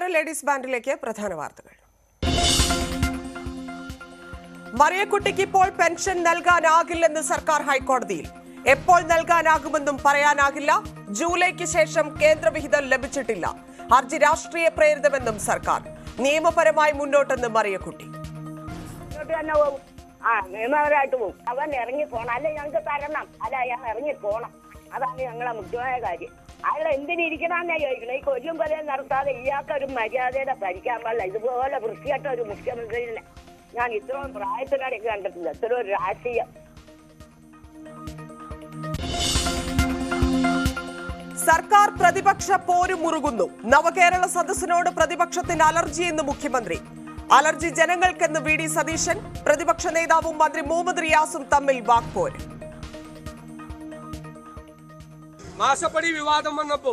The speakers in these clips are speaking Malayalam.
നമസ്കാരം. ലേഡീസ് ബാൻഡിലേക്ക് പ്രധാന വാർത്തകൾ. മറിയക്കുട്ടിക്ക് ഇപ്പോൾ പെൻഷൻ നൽകാനാകില്ലെന്ന് സർക്കാർ ഹൈക്കോടതിയിൽ. എപ്പോൾ നൽകാനാകുമെന്നും പറയാനാകില്ല. ജൂലൈക്ക് ശേഷം കേന്ദ്രവിഹിതം ലഭിച്ചിട്ടില്ല. ഹർജി രാഷ്ട്രീയ പ്രേരിതമെന്നും സർക്കാർ. നിയമപരമായി മുന്നോട്ടെന്ന് മറിയക്കുട്ടി. നിയമപരമായിട്ട് പോകും. അവൻ ഇറങ്ങി പോണം, അല്ലെ ഞങ്ങൾക്ക് തരണം, അല്ല അയാൾ ഇറങ്ങി പോണം. അതാണ് ഞങ്ങളെ മുഖ്യമായ കാര്യം. അയാൾ എന്തിനിരിക്കണമെന്നാ ചോദിക്കണം. ഈ കൊല്ലും പോലെ നടത്താതെ ഇയാൾക്കൊരു മര്യാദയുടെ ഭരിക്കാൻ പാടില്ല. ഇതുപോലെ വൃത്തിയായിട്ട ഒരു മുഖ്യമന്ത്രിനെ ഞാൻ ഇത്രയും പ്രായത്തിനിടയ്ക്ക് കണ്ടിട്ടില്ല. ഇത്ര ഒരു രാഷ്ട്രീയം. സർക്കാർ പ്രതിപക്ഷ പോര് മുറുകുന്നു. നവകേരള സദസ്സിനോട് പ്രതിപക്ഷത്തിന് അലർജി എന്ന് മുഖ്യമന്ത്രി. അലർജി ജനങ്ങൾക്കെന്ന് വി ഡി സതീശൻ. പ്രതിപക്ഷ നേതാവും മന്ത്രി മുഹമ്മദ് റിയാസും തമ്മിൽ വാക്പോര്. മാസപ്പടി വിവാദം വന്നപ്പോ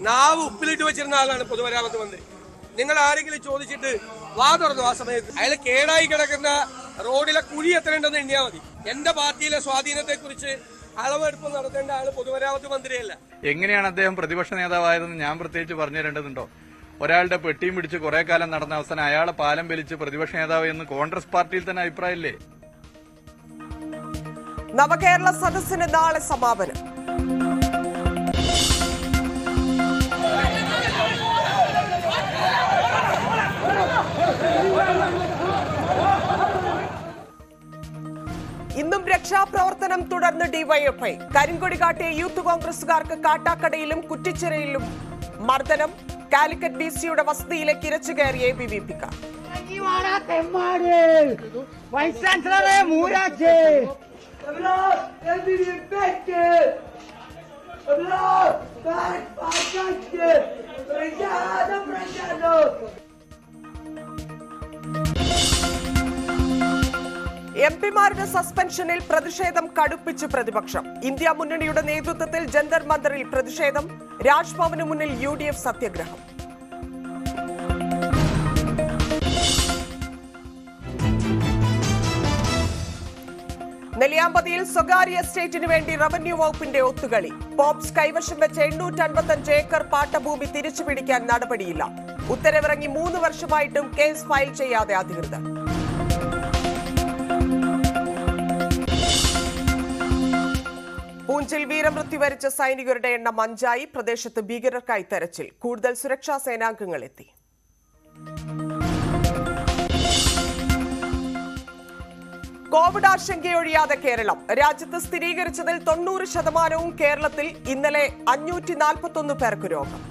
നാവ് ഉപ്പിലിട്ട് വെച്ചിരുന്ന ആളാണ് പൊതുമരാമത്ത് മന്ത്രി. നിങ്ങൾ ആരെങ്കിലും ചോദിച്ചിട്ട് വാ തുറന്നു ആ സമയത്ത്? അയാൾ കേടായി കിടക്കുന്ന റോഡിലെ കുഴി എത്രയുണ്ടെന്ന് എണ്ണിയാൽ മതി. എന്റെ പാർട്ടിയിലെ സ്വാധീനത്തെ കുറിച്ച് അളവെടുപ്പ് നടത്തേണ്ട ആള് പൊതുമരാമത്ത് മന്ത്രിയല്ല. എങ്ങനെയാണ് അദ്ദേഹം പ്രതിപക്ഷ നേതാവായതെന്ന് ഞാൻ പ്രത്യേകിച്ച് പറഞ്ഞു തരേണ്ടതുണ്ടോ? ഒരാളുടെ പെട്ടിയും പിടിച്ച് കുറെ കാലം നടന്ന അവസാനം അയാളെ പാലം വലിച്ച് പ്രതിപക്ഷ നേതാവ് എന്ന് കോൺഗ്രസ് പാർട്ടിയിൽ തന്നെ അഭിപ്രായമില്ലേ? നവകേരള സദസ്സിന് നാളെ സമാപനം. ഇന്നും രക്ഷാപ്രവർത്തനം തുടർന്ന് ഡിവൈഎഫ്ഐ. കരിങ്കൊടി കാട്ടിയ യൂത്ത് കോൺഗ്രസുകാർക്ക് കാട്ടാക്കടയിലും കുറ്റിച്ചിറയിലും മർദ്ദനം. കാലിക്കറ്റ് ഡിസിയുടെ വസതിയിലേക്ക് ഇരച്ചു കയറിയ ABVP-ക്കാർ. MP-മാരുടെ സസ്പെൻഷനിൽ പ്രതിഷേധം കടുപ്പിച്ച് പ്രതിപക്ഷം. ഇന്ത്യ മുന്നണിയുടെ നേതൃത്വത്തിൽ ജന്തർ മന്ദറിൽ പ്രതിഷേധം. രാജ്ഭവന് മുന്നിൽ UDF സത്യഗ്രഹം. നെല്ലിയാമ്പതിയിൽ സ്വകാര്യ എസ്റ്റേറ്റിന് വേണ്ടി റവന്യൂ വകുപ്പിന്റെ ഒത്തുകളി. പോപ്സ് കൈവശം വെച്ച 855 ഏക്കർ പാട്ടഭൂമി തിരിച്ചുപിടിക്കാൻ നടപടിയില്ല. ഉത്തരവിറങ്ങി 3 വർഷമായിട്ടും കേസ് ഫയൽ ചെയ്യാതെ അധികൃതർ. പൂഞ്ചിൽ വീരമൃത്യു വരിച്ച സൈനികരുടെ എണ്ണം 5ആയി. പ്രദേശത്ത് ഭീകരർക്കായി തെരച്ചിൽ. കൂടുതൽ സുരക്ഷാ സേനാംഗങ്ങൾ എത്തി. കോവിഡ് ആശങ്കയൊഴിയാതെ കേരളം. രാജ്യത്ത് സ്ഥിരീകരിച്ചതിൽ 90% കേരളത്തിൽ. ഇന്നലെ 541 പേർക്ക് രോഗം.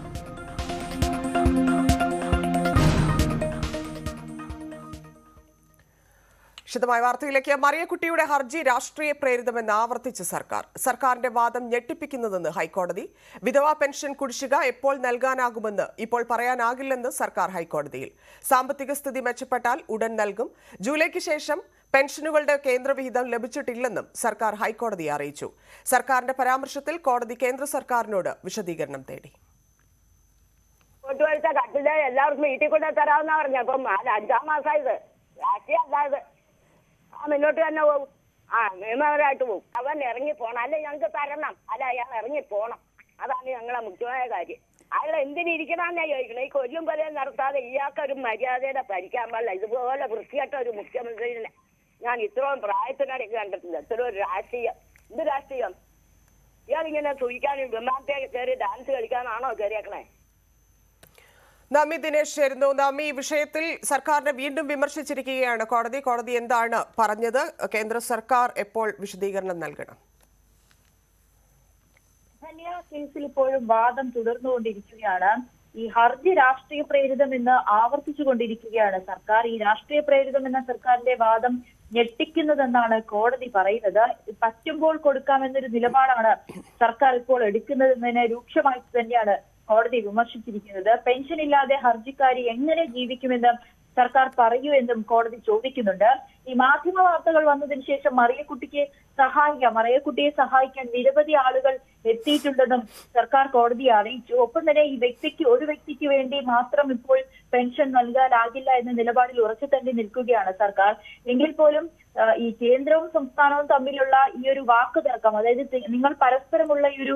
വിശദമായ വാർത്തയിലേക്ക്. മറിയക്കുട്ടിയുടെ ഹർജി രാഷ്ട്രീയ പ്രേരിതമെന്ന് ആവർത്തിച്ച് സർക്കാർ. സർക്കാരിന്റെ വാദം ഞെട്ടിപ്പിക്കുന്നതെന്ന് ഹൈക്കോടതി. വിധവാ പെൻഷൻ കുടിശ്ശിക എപ്പോൾ നൽകാനാകുമെന്ന് ഇപ്പോൾ പറയാനാകില്ലെന്ന് സർക്കാർ ഹൈക്കോടതിയിൽ. സാമ്പത്തിക സ്ഥിതി മെച്ചപ്പെട്ടാൽ ഉടൻ നൽകും. ജൂലൈക്ക് ശേഷം പെൻഷനുകളുടെ കേന്ദ്രവിഹിതം ലഭിച്ചിട്ടില്ലെന്നും സർക്കാർ ഹൈക്കോടതിയെ അറിയിച്ചു. സർക്കാരിന്റെ പരാമർശത്തിൽ കോടതി കേന്ദ്ര സർക്കാരിനോട് വിശദീകരണം തേടി. എല്ലാവർക്കും വീട്ടിൽ കൊണ്ട് തരാമെന്നാ പറഞ്ഞ. അപ്പം 5-ആം മാസമായത് രാഷ്ട്രീയം അല്ലാതെ മുന്നോട്ട് തന്നെ പോകും. നിയമപരമായിട്ട് പോകും. അവൻ ഇറങ്ങി പോണം, അല്ലെ ഞങ്ങൾക്ക് തരണം, അല്ല അയാൾ ഇറങ്ങി പോണം. അതാണ് ഞങ്ങളെ മുഖ്യമായ കാര്യം. അയാൾ എന്തിനിരിക്കണമെന്നാ ചോദിക്കണം. ഈ കൊല്ലും പോലെ നടത്താതെ ഇയാൾക്കൊരു മര്യാദയുടെ ഭരിക്കാൻ പാടില്ല. ഇതുപോലെ വൃത്തിയായിട്ട ഒരു മുഖ്യമന്ത്രിനെ ഞാൻ ഇത്രയും പ്രായത്തിനിടയ്ക്ക് കണ്ടിട്ടില്ല. ഇത്ര ഒരു രാഷ്ട്രീയം. എന്ത് രാഷ്ട്രീയം? ഇയാളിങ്ങനെ തുഴിക്കാനും വിമാനത്തെ കയറി ഡാൻസ് കളിക്കാനാണോ കയറിയേക്കണേ? നമി ദിനേശ് ചേരുന്നു. നമി, ഈ വിഷയത്തിൽ സർക്കാരിനെ വീണ്ടും വിമർശിച്ചിരിക്കുകയാണ് കോടതി. കോടതി എന്താണ് പറഞ്ഞത്? കേന്ദ്ര സർക്കാർ എപ്പോൾ വിശദീകരണം നൽകണം? കേസിൽ ഇപ്പോഴും വാദം തുടർന്നുകൊണ്ടിരിക്കുകയാണ്. ഈ ഹർജി രാഷ്ട്രീയ പ്രേരിതമെന്ന് ആവർത്തിച്ചുകൊണ്ടിരിക്കുകയാണ് സർക്കാർ. ഈ രാഷ്ട്രീയ പ്രേരിതമെന്ന സർക്കാരിന്റെ വാദം ഞെട്ടിക്കുന്നതെന്നാണ് കോടതി പറയുന്നത്. പറ്റുമ്പോൾ കൊടുക്കാമെന്നൊരു നിലപാടാണ് സർക്കാർ ഇപ്പോൾ എടുക്കുന്നതെന്നതിനെ രൂക്ഷമായി തന്നെയാണ് കോടതി വിമർശിച്ചിരിക്കുന്നത്. പെൻഷൻ ഇല്ലാതെ ഹർജിക്കാരി എങ്ങനെ ജീവിക്കുമെന്ന് സർക്കാർ പറയൂ എന്നും കോടതി ചോദിക്കുന്നുണ്ട്. ഈ മാധ്യമ വാർത്തകൾ വന്നതിന് ശേഷം മറിയക്കുട്ടിയെ സഹായിക്കാൻ നിരവധി ആളുകൾ എത്തിയിട്ടുണ്ടെന്നും സർക്കാർ കോടതിയെ അറിയിച്ചു. ഒപ്പം തന്നെ ഈ ഒരു വ്യക്തിക്ക് വേണ്ടി മാത്രം ഇപ്പോൾ പെൻഷൻ നൽകാനാകില്ല എന്ന നിലപാടിൽ ഉറച്ചു തന്നെ നിൽക്കുകയാണ് സർക്കാർ. എങ്കിൽ പോലും ഈ കേന്ദ്രവും സംസ്ഥാനവും തമ്മിലുള്ള ഈ ഒരു വാക്കുതർക്കം, അതായത് നിങ്ങൾ പരസ്പരമുള്ള ഈ ഒരു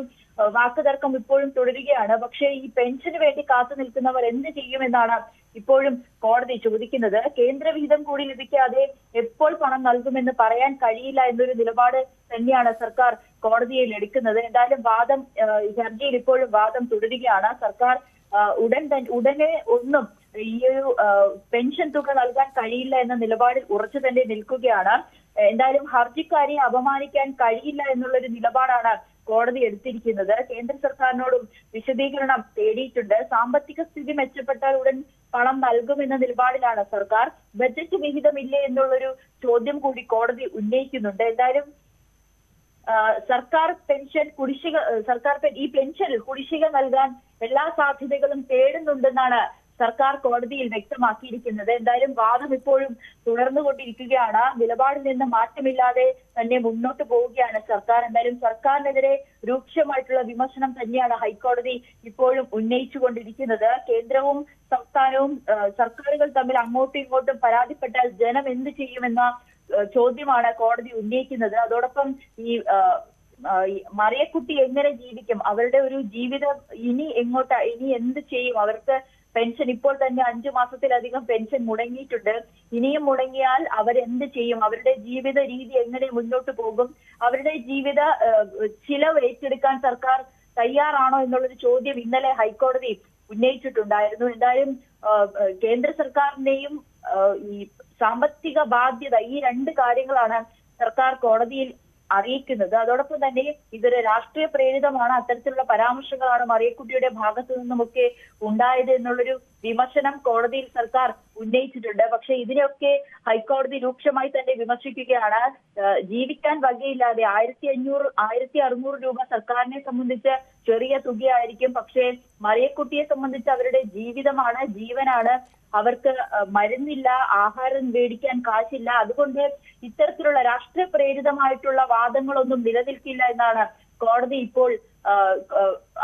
വാക്കുതർക്കം ഇപ്പോഴും തുടരുകയാണ്. പക്ഷേ ഈ പെൻഷന് വേണ്ടി കാത്തു നിൽക്കുന്നവർ എന്ത് ചെയ്യുമെന്നാണ് ഇപ്പോഴും കോടതി ചോദിക്കുന്നത്. കേന്ദ്രവിഹിതം കൂടി ലഭിക്കാതെ എപ്പോൾ പണം നൽകുമെന്ന് പറയാൻ കഴിയില്ല എന്നൊരു നിലപാട് തന്നെയാണ് സർക്കാർ കോടതിയിൽ എടുക്കുന്നത്. എന്തായാലും ഹർജിയിൽ ഇപ്പോഴും വാദം തുടരുകയാണ്. സർക്കാർ ഉടനെ ഒന്നും ഈ ഒരു പെൻഷൻ തുക നൽകാൻ കഴിയില്ല എന്ന നിലപാടിൽ ഉറച്ചു തന്നെ നിൽക്കുകയാണ്. എന്തായാലും ഹർജിക്കാരെ അപമാനിക്കാൻ കഴിയില്ല എന്നുള്ളൊരു നിലപാടാണ് കോടതി എടുത്തിരിക്കുന്നത്. കേന്ദ്ര സർക്കാരിനോടും വിശദീകരണം തേടിയിട്ടുണ്ട്. സാമ്പത്തിക സ്ഥിതി മെച്ചപ്പെട്ടാൽ ഉടൻ പണം നൽകുമെന്ന നിലപാടിലാണ് സർക്കാർ. ബജറ്റ് വിഹിതമില്ലേ എന്നുള്ളൊരു ചോദ്യം കൂടി കോടതി ഉന്നയിക്കുന്നുണ്ട്. എന്തായാലും സർക്കാർ ഈ പെൻഷനിൽ കുടിശ്ശിക നൽകാൻ എല്ലാ സാധ്യതകളും തേടുന്നുണ്ടെന്നാണ് സർക്കാർ കോടതിയിൽ വ്യക്തമാക്കിയിരിക്കുന്നത്. എന്തായാലും വാദം ഇപ്പോഴും തുടർന്നുകൊണ്ടിരിക്കുകയാണ്. നിലപാടിൽ നിന്ന് മാറ്റമില്ലാതെ തന്നെ മുന്നോട്ട് പോവുകയാണ് സർക്കാർ. എന്തായാലും സർക്കാരിനെതിരെ രൂക്ഷമായിട്ടുള്ള വിമർശനം തന്നെയാണ് ഹൈക്കോടതി ഇപ്പോഴും ഉന്നയിച്ചുകൊണ്ടിരിക്കുന്നത്. കേന്ദ്രവും സംസ്ഥാനവും സർക്കാരുകൾ തമ്മിൽ അങ്ങോട്ടും ഇങ്ങോട്ടും പരാതിപ്പെട്ടാൽ ജനം എന്ത് ചെയ്യുമെന്ന ചോദ്യമാണ് കോടതി ഉന്നയിക്കുന്നത്. അതോടൊപ്പം ഈ മറിയക്കുട്ടി എങ്ങനെ ജീവിക്കും, അവരുടെ ഒരു ജീവിതം ഇനി എന്ത് ചെയ്യും, അവർക്ക് പെൻഷൻ ഇപ്പോൾ തന്നെ 5 മാസത്തിലധികം പെൻഷൻ മുടങ്ങിയിട്ടുണ്ട്. ഇനിയും മുടങ്ങിയാൽ അവരെന്ത് ചെയ്യും, അവരുടെ ജീവിത രീതി എങ്ങനെ മുന്നോട്ട് പോകും, അവരുടെ ജീവിത ചിലവ് ഏറ്റെടുക്കാൻ സർക്കാർ തയ്യാറാണോ എന്നുള്ളൊരു ചോദ്യം ഇന്നലെ ഹൈക്കോടതി ഉന്നയിച്ചിട്ടുണ്ടായിരുന്നു. എന്തായാലും കേന്ദ്ര സർക്കാരിന്റെയും ഈ സാമ്പത്തിക ബാധ്യത, ഈ 2 കാര്യങ്ങളാണ് സർക്കാർ കോടതിയിൽ അറിയിക്കുന്നത്. അതോടൊപ്പം തന്നെ ഇതൊരു രാഷ്ട്രീയ പ്രേരിതമാണ്, അത്തരത്തിലുള്ള പരാമർശങ്ങളാണ് മറിയക്കുട്ടിയുടെ ഭാഗത്തു നിന്നുമൊക്കെ ഉണ്ടായത് എന്നുള്ളൊരു വിമർശനം കോടതിയിൽ സർക്കാർ ഉന്നയിച്ചിട്ടുണ്ട്. പക്ഷെ ഇതിനെയൊക്കെ ഹൈക്കോടതി രൂക്ഷമായി തന്നെ വിമർശിക്കുകയാണ്. ജീവിക്കാൻ വകയില്ലാതെ 1600 രൂപ സർക്കാരിനെ സംബന്ധിച്ച് ചെറിയ തുകയായിരിക്കും. പക്ഷേ മറിയക്കുട്ടിയെ സംബന്ധിച്ച് അവരുടെ ജീവിതമാണ്, ജീവനാണ്. അവർക്ക് മരുന്നില്ല, ആഹാരം മേടിക്കാൻ കാശില്ല. അതുകൊണ്ട് ഇത്തരത്തിലുള്ള രാഷ്ട്രീയ പ്രേരിതമായിട്ടുള്ള വാദങ്ങളൊന്നും നിലനിൽക്കില്ല എന്നാണ് കോടതി ഇപ്പോൾ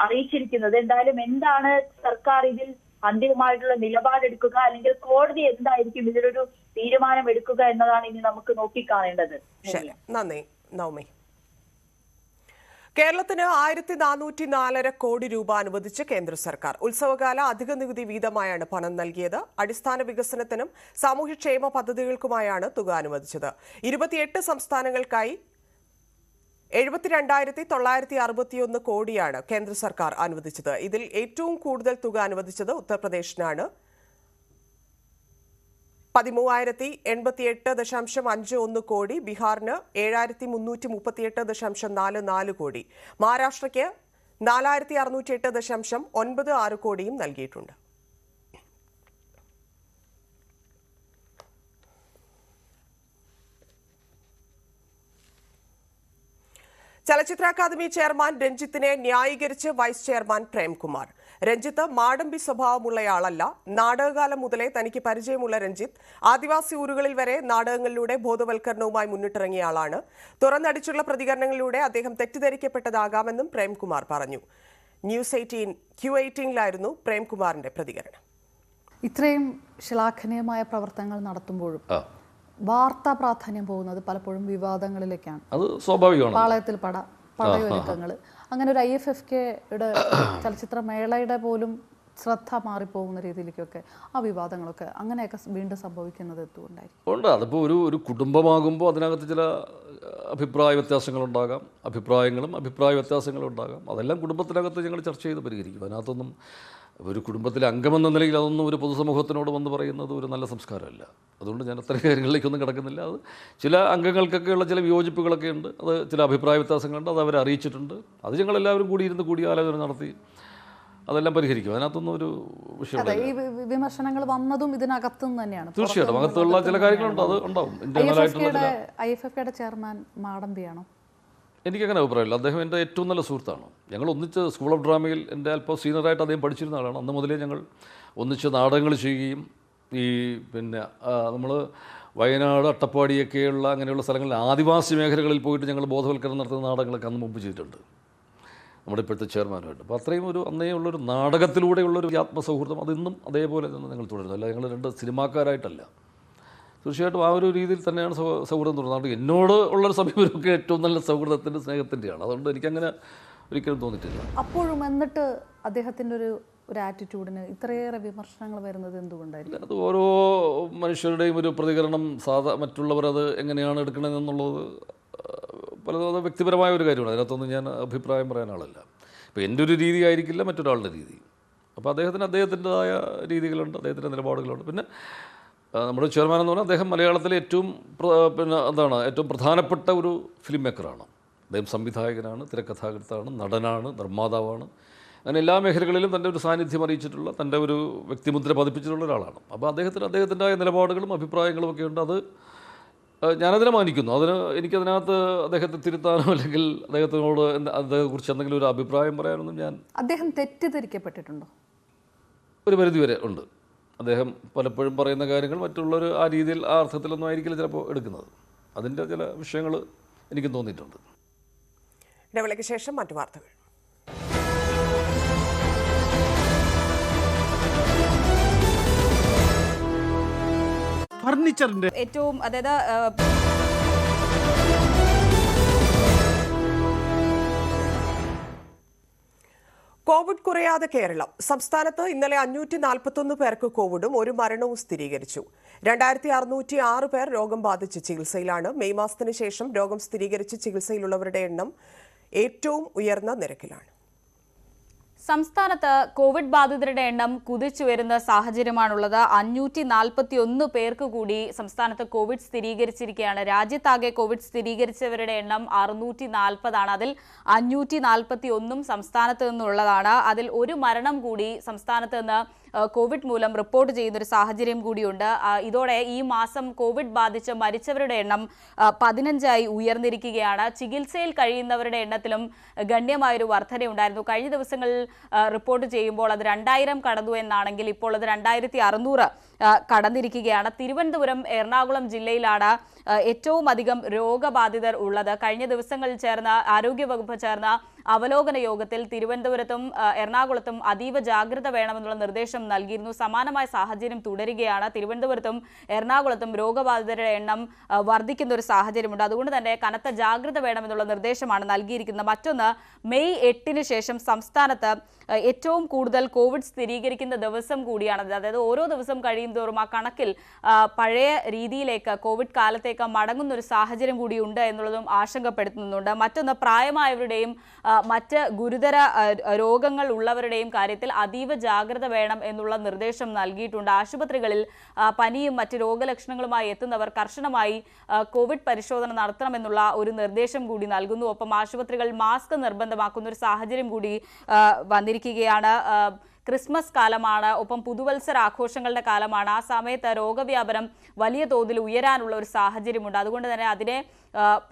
അറിയിച്ചിരിക്കുന്നത്. എന്തായാലും എന്താണ് സർക്കാർ ഇതിൽ അന്തിമമായിട്ടുള്ള നിലപാടെടുക്കുക, അല്ലെങ്കിൽ കോടതി എന്തായിരിക്കും ഇതിലൊരു തീരുമാനം എടുക്കുക എന്നതാണ് ഇനി നമുക്ക് നോക്കിക്കാണേണ്ടത്. നന്ദി നവമി. കേരളത്തിന് 1404 കോടി രൂപ അനുവദിച്ച് കേന്ദ്ര സർക്കാർ. ഉത്സവകാല അധിക നികുതി വീതമായാണ് പണം നൽകിയത്. അടിസ്ഥാന വികസനത്തിനും സാമൂഹ്യക്ഷേമ പദ്ധതികൾക്കുമായാണ് തുക അനുവദിച്ചത്. 28 സംസ്ഥാനങ്ങൾക്കായി 72,961 കോടിയാണ് കേന്ദ്ര സർക്കാർ അനുവദിച്ചത്. ഇതിൽ ഏറ്റവും കൂടുതൽ തുക അനുവദിച്ചത് ഉത്തർപ്രദേശിനാണ്. 13,088.51 കോടി, ബീഹാറിന് 7,338.44 കോടി, മഹാരാഷ്ട്രയ്ക്ക് 4,608.96 കോടിയും നൽകിയിട്ടുണ്ട്. ചലച്ചിത്ര അക്കാദമി ചെയർമാൻ രഞ്ജിത്തിനെ ന്യായീകരിച്ച് വൈസ് ചെയർമാൻ പ്രേംകുമാർ. രഞ്ജിത്ത് മാടമ്പി സ്വഭാവമുള്ളയാളല്ല. നാടകകാലം മുതലേ തനിക്ക് പരിചയമുള്ള രഞ്ജിത്ത് ആദിവാസി ഊരുകളിൽ വരെ നാടകങ്ങളിലൂടെ ബോധവൽക്കരണവുമായി മുന്നിട്ടിറങ്ങിയ ആളാണ്. തുറന്നടിച്ചുള്ള പ്രതികരണങ്ങളിലൂടെ അദ്ദേഹം തെറ്റിദ്ധരിക്കപ്പെട്ടതാകാമെന്നും പ്രേംകുമാർ പറഞ്ഞു. ന്യൂസ് 18 Q18 പ്രേംകുമാറിന്റെ പ്രതികരണം. ഇത്രയും ശ്ലാഘനീയമായ പ്രവർത്തനങ്ങൾ നടത്തുമ്പോഴും വാർത്താ പ്രാധാന്യം പോകുന്നത് പലപ്പോഴും വിവാദങ്ങളിലേക്കാണ്. അത് സ്വാഭാവികമാണ്. പാളയത്തിൽ പടയൊരുക്കങ്ങൾ, അങ്ങനെ ഒരു IFFKയുടെ ചലച്ചിത്രമേളയുടെ പോലും ശ്രദ്ധ മാറിപ്പോകുന്ന രീതിയിലേക്കൊക്കെ ആ വിവാദങ്ങളൊക്കെ അങ്ങനെയൊക്കെ വീണ്ടും സംഭവിക്കുന്നത് എന്തുകൊണ്ടായിരിക്കും? ഉണ്ട്. അതിപ്പോൾ ഒരു കുടുംബമാകുമ്പോൾ അതിനകത്ത് ചില അഭിപ്രായ വ്യത്യാസങ്ങളുണ്ടാകാം, അഭിപ്രായ വ്യത്യാസങ്ങളും ഉണ്ടാകാം. അതെല്ലാം കുടുംബത്തിനകത്ത് ഞങ്ങൾ ചർച്ച ചെയ്ത് പരിഹരിക്കും. അതിനകത്തൊന്നും ഒരു കുടുംബത്തിലെ അംഗമെന്ന നിലയിൽ അതൊന്നും ഒരു പൊതുസമൂഹത്തിനോട് വന്ന് പറയുന്നത് ഒരു നല്ല സംസ്കാരമല്ല. അതുകൊണ്ട് ഞാൻ അത്തരം കാര്യങ്ങളിലേക്കൊന്നും കിടക്കുന്നില്ല. അത് ചില അംഗങ്ങൾക്കൊക്കെയുള്ള ചില വിയോജിപ്പുകളൊക്കെ ഉണ്ട്, അത് ചില അഭിപ്രായ വ്യത്യാസങ്ങളുണ്ട്, അത് അവരെ അറിയിച്ചിട്ടുണ്ട്. അത് ഞങ്ങളെല്ലാവരും കൂടിയാലോചന നടത്തി അതെല്ലാം പരിഹരിക്കും. അതിനകത്തൊന്നും ഒരു വിഷയമില്ല. ഈ വിമർശനങ്ങൾ വന്നതും ഇതിനകത്തും തന്നെയാണ്. തീർച്ചയായിട്ടും അകത്തുള്ള ചില കാര്യങ്ങളുണ്ട്, അത് ഉണ്ടാവും. IFFKയുടെ ചെയർമാൻ മാടമ്പിയാണോ? എനിക്കങ്ങനെ അഭിപ്രായമില്ല. അദ്ദേഹം എൻ്റെ ഏറ്റവും നല്ല സുഹൃത്താണ്. ഞങ്ങൾ ഒന്നിച്ച് സ്കൂൾ ഓഫ് ഡ്രാമയിൽ എൻ്റെ അല്പം സീനിയറായിട്ട് അദ്ദേഹം പഠിച്ചിരുന്ന ആളാണ്. അന്ന് മുതലേ ഞങ്ങൾ ഒന്നിച്ച് നാടകങ്ങൾ ചെയ്യുകയും നമ്മൾ വയനാട്, അട്ടപ്പാടിയൊക്കെയുള്ള അങ്ങനെയുള്ള സ്ഥലങ്ങളിൽ ആദിവാസി മേഖലകളിൽ പോയിട്ട് ഞങ്ങൾ ബോധവൽക്കരണം നടത്തുന്ന നാടകങ്ങളൊക്കെ അന്ന് മുമ്പ് ചെയ്തിട്ടുണ്ട് നമ്മുടെ ഇപ്പോഴത്തെ ചെയർമാനുമായിട്ട്. അപ്പോൾ അത്രയും അന്നേ ഉള്ളൊരു നാടകത്തിലൂടെയുള്ളൊരു ആത്മസൗഹൃദം അതിന്നും അതേപോലെ തന്നെ ഞങ്ങൾ തുടരുന്നു. അല്ല, ഞങ്ങൾ 2 സിനിമാക്കാരായിട്ടല്ല, തീർച്ചയായിട്ടും ആ ഒരു രീതിയിൽ തന്നെയാണ് സൗഹൃദം തുടർന്നത്. എന്നോട് ഉള്ളൊരു സമീപനമൊക്കെ ഏറ്റവും നല്ല സൗഹൃദത്തിൻ്റെ സ്നേഹത്തിൻ്റെയാണ്. അതുകൊണ്ട് എനിക്കങ്ങനെ ഒരിക്കലും തോന്നിയിട്ടില്ല. അപ്പോഴും എന്നിട്ട് അദ്ദേഹത്തിൻ്റെ ഒരു ആറ്റിറ്റ്യൂഡിന് ഇത്രയേറെ വിമർശനങ്ങൾ വരുന്നത് എന്തുകൊണ്ടായിരിക്കും? അത് ഓരോ മനുഷ്യരുടെയും ഒരു പ്രതികരണം മറ്റുള്ളവർ അത് എങ്ങനെയാണ് എടുക്കണമെന്നുള്ളത് പലതും അത് വ്യക്തിപരമായ ഒരു കാര്യമാണ്. അതിനകത്തൊന്നും ഞാൻ അഭിപ്രായം പറയാൻ ആളല്ല. ഇപ്പോൾ എൻ്റെ ഒരു രീതി ആയിരിക്കില്ല മറ്റൊരാളുടെ രീതി. അപ്പോൾ അദ്ദേഹത്തിൻ്റെതായ രീതികളുണ്ട്, അദ്ദേഹത്തിൻ്റെ നിലപാടുകളുണ്ട്. പിന്നെ നമ്മുടെ ചെയർമാൻ എന്ന് പറഞ്ഞാൽ അദ്ദേഹം മലയാളത്തിലെ ഏറ്റവും ഏറ്റവും പ്രധാനപ്പെട്ട ഒരു ഫിലിം മേക്കറാണ്. അദ്ദേഹം സംവിധായകനാണ്, തിരക്കഥാകൃത്താണ്, നടനാണ്, നിർമ്മാതാവാണ്. അങ്ങനെ എല്ലാ മേഖലകളിലും തൻ്റെ ഒരു സാന്നിധ്യം അറിയിച്ചിട്ടുള്ള, തൻ്റെ ഒരു വ്യക്തിമുദ്ര പതിപ്പിച്ചിട്ടുള്ള ഒരാളാണ്. അപ്പോൾ അദ്ദേഹത്തിൻ്റെതായ നിലപാടുകളും അഭിപ്രായങ്ങളും ഒക്കെ ഉണ്ട്. അത് ഞാനതിനെ മാനിക്കുന്നു. എനിക്കതിനകത്ത് അദ്ദേഹത്തെ തിരുത്താനോ അല്ലെങ്കിൽ അദ്ദേഹത്തെക്കുറിച്ച് എന്തെങ്കിലും ഒരു അഭിപ്രായം പറയാനൊന്നും അദ്ദേഹം തെറ്റിദ്ധരിക്കപ്പെട്ടിട്ടുണ്ടോ? ഒരു പരിധിവരെ ഉണ്ട്. അദ്ദേഹം പലപ്പോഴും പറയുന്ന കാര്യങ്ങൾ മറ്റുള്ളവർ ആ രീതിയിൽ ആ അർത്ഥത്തിലൊന്നും ആയിരിക്കില്ല ചിലപ്പോൾ എടുക്കുന്നത്. അതിൻ്റെ ചില വിഷയങ്ങൾ എനിക്കും തോന്നിയിട്ടുണ്ട്. ഇടവേളയ്ക്ക് ശേഷം മറ്റു വാർത്തകൾ. ഫർണിച്ചറിന്റെ ഏറ്റവും അതായത് കോവിഡ് കുറയാതെ കേരളം. സംസ്ഥാനത്ത് ഇന്നലെ 541 പേർക്ക് കോവിഡും 1 മരണവും സ്ഥിരീകരിച്ചു. 2606 പേർ രോഗം ബാധിച്ച് ചികിത്സയിലാണ്. മെയ് മാസത്തിന് ശേഷം രോഗം സ്ഥിരീകരിച്ച് ചികിത്സയിലുള്ളവരുടെ എണ്ണം ഏറ്റവും ഉയർന്ന നിരക്കിലാണ്. സംസ്ഥാനത്ത് കോവിഡ് ബാധിതരുടെ എണ്ണം കുതിച്ചുയരുന്ന സാഹചര്യമാണുള്ളത്. 541 പേർക്ക് കൂടി സംസ്ഥാനത്ത് കോവിഡ് സ്ഥിരീകരിച്ചിരിക്കുകയാണ്. രാജ്യത്താകെ കോവിഡ് സ്ഥിരീകരിച്ചവരുടെ എണ്ണം 640 ആണ്. അതിൽ 541 സംസ്ഥാനത്ത് നിന്നുള്ളതാണ്. അതിൽ 1 മരണം കൂടി സംസ്ഥാനത്ത് നിന്ന് കോവിഡ് മൂലം റിപ്പോർട്ട് ചെയ്യുന്നൊരു സാഹചര്യം കൂടിയുണ്ട്. ഇതോടെ ഈ മാസം കോവിഡ് ബാധിച്ച് മരിച്ചവരുടെ എണ്ണം 15ആയി ഉയർന്നിരിക്കുകയാണ്. ചികിത്സയിൽ കഴിയുന്നവരുടെ എണ്ണത്തിലും ഗണ്യമായൊരു വർധനയുണ്ടായിരുന്നു. കഴിഞ്ഞ ദിവസങ്ങളിൽ റിപ്പോർട്ട് ചെയ്യുമ്പോൾ അത് 2000 കടന്നു എന്നാണെങ്കിൽ ഇപ്പോൾ അത് 2600 കടന്നിരിക്കുകയാണ്. തിരുവനന്തപുരം, എറണാകുളം ജില്ലയിലാണ് ഏറ്റവും അധികം രോഗബാധിതർ ഉള്ളത്. കഴിഞ്ഞ ദിവസങ്ങളിൽ ചേർന്ന ആരോഗ്യവകുപ്പ് ചേർന്ന അവലോകന യോഗത്തിൽ തിരുവനന്തപുരത്തും എറണാകുളത്തും അതീവ ജാഗ്രത വേണമെന്നുള്ള നിർദ്ദേശം നൽകിയിരുന്നു. സമാനമായ സാഹചര്യം തുടരുകയാണ്. തിരുവനന്തപുരത്തും എറണാകുളത്തും രോഗബാധിതരുടെ എണ്ണം വർദ്ധിക്കുന്ന ഒരു സാഹചര്യമുണ്ട്. അതുകൊണ്ട് തന്നെ കനത്ത ജാഗ്രത വേണമെന്നുള്ള നിർദ്ദേശമാണ് നൽകിയിരിക്കുന്നത്. മറ്റൊന്ന്, മെയ് 8 ശേഷം സംസ്ഥാനത്ത് ഏറ്റവും കൂടുതൽ കോവിഡ് സ്ഥിരീകരിക്കുന്ന ദിവസം കൂടിയാണ്. അതായത് ഓരോ ദിവസം കഴിയുന്തോറും ആ കണക്കിൽ പഴയ രീതിയിലേക്ക് കോവിഡ് കാലത്തേക്ക് മടങ്ങുന്ന ഒരു സാഹചര്യം കൂടിയുണ്ട് എന്നുള്ളതും ആശങ്കപ്പെടുത്തുന്നുണ്ട്. മറ്റൊന്ന്, പ്രായമായവരുടെയും മറ്റ് ഗുരുതര രോഗങ്ങൾ ഉള്ളവരുടെയും കാര്യത്തിൽ അതീവ ജാഗ്രത വേണം എന്നുള്ള നിർദ്ദേശം നൽകിയിട്ടുണ്ട്. ആശുപത്രികളിൽ പനിയും മറ്റ് രോഗലക്ഷണങ്ങളുമായി എത്തുന്നവർ കർശനമായി കോവിഡ് പരിശോധന നടത്തണമെന്നുള്ള ഒരു നിർദ്ദേശം കൂടി നൽകുന്നു. ഒപ്പം ആശുപത്രികൾ മാസ്ക് നിർബന്ധമാക്കുന്ന ഒരു സാഹചര്യം കൂടി വന്നിരിക്കുകയാണ്. ക്രിസ്മസ് കാലമാണ്, ഒപ്പം പുതുവത്സര ആഘോഷങ്ങളുടെ കാലമാണ്. ആ സമയത്ത് രോഗവ്യാപനം വലിയ തോതിൽ ഉയരാനുള്ള ഒരു സാഹചര്യമുണ്ട്. അതുകൊണ്ട് തന്നെ അതിനെ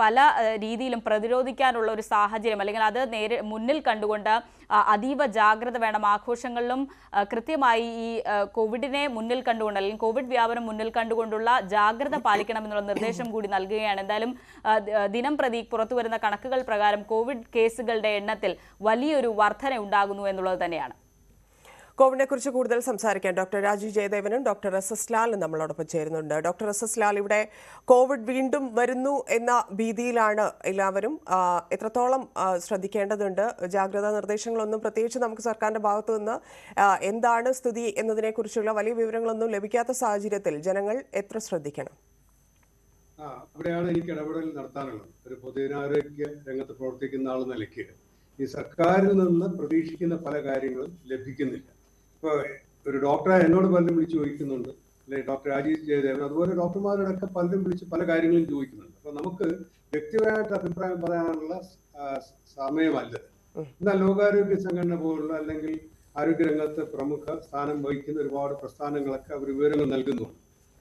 പല രീതിയിലും പ്രതിരോധിക്കാനുള്ള ഒരു സാഹചര്യം, അല്ലെങ്കിൽ അത് മുന്നിൽ കണ്ടുകൊണ്ട് അതീവ ജാഗ്രത വേണം. ആഘോഷങ്ങളിലും കൃത്യമായി ഈ കോവിഡിനെ മുന്നിൽ കണ്ടുകൊണ്ട്, അല്ലെങ്കിൽ കോവിഡ് വ്യാപനം മുന്നിൽ കണ്ടുകൊണ്ടുള്ള ജാഗ്രത പാലിക്കണമെന്നുള്ള നിർദ്ദേശം കൂടി നൽകുകയാണ്. എന്തായാലും ദിനം പ്രതി പുറത്തുവരുന്ന കണക്കുകൾ പ്രകാരം കോവിഡ് കേസുകളുടെ എണ്ണത്തിൽ വലിയൊരു വർധന ഉണ്ടാകുന്നു എന്നുള്ളത് തന്നെയാണ്. കോവിഡിനെ കുറിച്ച് കൂടുതൽ സംസാരിക്കാൻ ഡോക്ടർ രാജീവ് ജയദേവനും ഡോക്ടർ എസ് ലാലും നമ്മളോടൊപ്പം ചേരുന്നുണ്ട്. ഡോക്ടർ എസ് ലാൽ, ഇവിടെ കോവിഡ് വീണ്ടും വരുന്നു എന്ന ഭീതിയിലാണ് എല്ലാവരും. എത്രത്തോളം ശ്രദ്ധിക്കേണ്ടതുണ്ട്? ജാഗ്രതാ നിർദ്ദേശങ്ങളൊന്നും പ്രത്യേകിച്ച് നമുക്ക് സർക്കാരിന്റെ ഭാഗത്തു നിന്ന് എന്താണ് സ്ഥിതി എന്നതിനെക്കുറിച്ചുള്ള വലിയ വിവരങ്ങളൊന്നും ലഭിക്കാത്ത സാഹചര്യത്തിൽ ജനങ്ങൾ എത്ര ശ്രദ്ധിക്കണം? അവിടെയാണ് എനിക്ക് ഇടപെടൽ നടത്താനുള്ളത്. ഒരു പൊതുജനാരോഗ്യ രംഗത്ത് പ്രവർത്തിക്കുന്ന ആൾ നിലയ്ക്ക് ഈ സർക്കാരിൽ നിന്ന് പ്രതീക്ഷിക്കുന്ന പല കാര്യങ്ങളും ലഭിക്കുന്നില്ല. ഇപ്പോൾ ഒരു ഡോക്ടറെ എന്നോട് പലരും വിളിച്ച് ചോദിക്കുന്നുണ്ട്, അല്ലെങ്കിൽ ഡോക്ടർ രാജീവ് ജയദേവൻ, അതുപോലെ ഡോക്ടർമാരോടൊക്കെ പലരും വിളിച്ച് പല കാര്യങ്ങളും ചോദിക്കുന്നുണ്ട്. അപ്പോൾ നമുക്ക് വ്യക്തിപരമായിട്ട് അഭിപ്രായം പറയാനുള്ള സമയമല്ല. എന്നാൽ ലോകാരോഗ്യ സംഘടന പോലുള്ള അല്ലെങ്കിൽ ആരോഗ്യരംഗത്ത് പ്രമുഖ സ്ഥാനം വഹിക്കുന്ന ഒരുപാട് പ്രസ്ഥാനങ്ങളൊക്കെ അവർ വിവരങ്ങൾ നൽകുന്നുണ്ട്.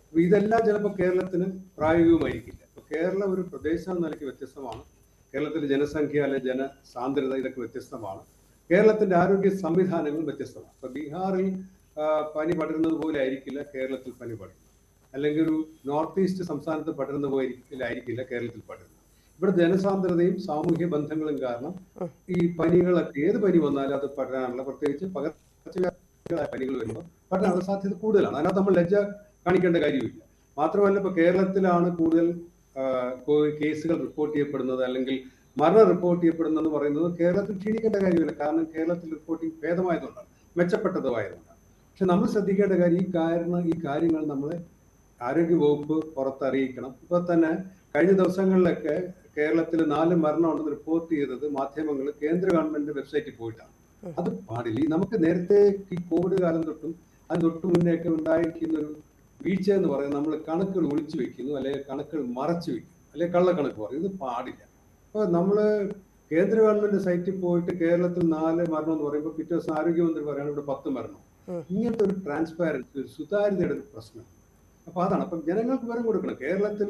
അപ്പോൾ ഇതെല്ലാം ചിലപ്പോൾ കേരളത്തിന് പ്രായോഗികമായിരിക്കില്ല. അപ്പോൾ കേരളം ഒരു പ്രദേശം എന്ന നിലയ്ക്ക് വ്യത്യസ്തമാണ്. കേരളത്തിലെ ജനസംഖ്യ അല്ലെ ജനസാന്ദ്രത ഇതൊക്കെ വ്യത്യസ്തമാണ്. കേരളത്തിന്റെ ആരോഗ്യ സംവിധാനങ്ങൾ വ്യത്യസ്തമാണ്. ഇപ്പൊ ബീഹാറിൽ പനി പടരുന്നത് പോലെ ആയിരിക്കില്ല കേരളത്തിൽ പനി പടരുന്നത്, അല്ലെങ്കിൽ ഒരു നോർത്ത് ഈസ്റ്റ് സംസ്ഥാനത്ത് പടരുന്ന പോലെ ആയിരിക്കില്ല കേരളത്തിൽ പടരുന്നത്. ഇവിടെ ജനസാന്ദ്രതയും സാമൂഹ്യ ബന്ധങ്ങളും കാരണം ഈ പനികളൊക്കെ, ഏത് പനി വന്നാലും അത് പടരാനുള്ള, പ്രത്യേകിച്ച് പകർച്ചവ്യാധികളായ പനികൾ വരുമ്പോൾ പടരാനുള്ള സാധ്യത കൂടുതലാണ്. അതിനകത്ത് നമ്മൾ ലജ്ജ കാണിക്കേണ്ട കാര്യമില്ല. മാത്രമല്ല ഇപ്പൊ കേരളത്തിലാണ് കൂടുതൽ കേസുകൾ റിപ്പോർട്ട് ചെയ്യപ്പെടുന്നത് അല്ലെങ്കിൽ മരണം റിപ്പോർട്ട് ചെയ്യപ്പെടുന്നതെന്ന് പറയുന്നത് കേരളത്തിൽ ക്ഷീണിക്കേണ്ട കാര്യമില്ല. കാരണം കേരളത്തിൽ റിപ്പോർട്ടിംഗ് ഭേദമായതുകൊണ്ടാണ്, മെച്ചപ്പെട്ടതുമായതുകൊണ്ടാണ്. പക്ഷെ നമ്മൾ ശ്രദ്ധിക്കേണ്ട കാര്യം ഈ കാര്യങ്ങൾ നമ്മളെ ആരോഗ്യവകുപ്പ് പുറത്തറിയിക്കണം. ഇപ്പൊ തന്നെ കഴിഞ്ഞ ദിവസങ്ങളിലൊക്കെ കേരളത്തിൽ 4 മരണം ഉണ്ടെന്ന് റിപ്പോർട്ട് ചെയ്തത് മാധ്യമങ്ങൾ കേന്ദ്ര ഗവൺമെന്റ് വെബ്സൈറ്റിൽ പോയിട്ടാണ്. അത് പാടില്ല. നമുക്ക് നേരത്തെ ഈ കോവിഡ് കാലം തൊട്ടും അത് തൊട്ട് മുന്നേയൊക്കെ ഉണ്ടായിരിക്കുന്ന ഒരു വീഴ്ച എന്ന് പറയുന്നത് നമ്മൾ കണക്കുകൾ ഒളിച്ചു വെക്കുന്നു, അല്ലെങ്കിൽ കണക്കുകൾ മറച്ചു വെക്കുന്നു, അല്ലെങ്കിൽ കള്ളക്കണക്ക് പറയും. ഇത് പാടില്ല. അപ്പൊ നമ്മള് കേന്ദ്ര ഗവൺമെന്റ് സൈറ്റിൽ പോയിട്ട് കേരളത്തിൽ 4 മരണം എന്ന് പറയുമ്പോൾ പിറ്റേ ദിവസം ആരോഗ്യമന്ത്രി പറയാണ് ഇവിടെ 10 മരണം. ഇങ്ങനത്തെ ഒരു ട്രാൻസ്പാരൻസി, ഒരു സുതാര്യതയുടെ ഒരു പ്രശ്നം. അപ്പൊ അതാണ്. അപ്പം ജനങ്ങൾക്ക് വിവരം കൊടുക്കണം. കേരളത്തിൽ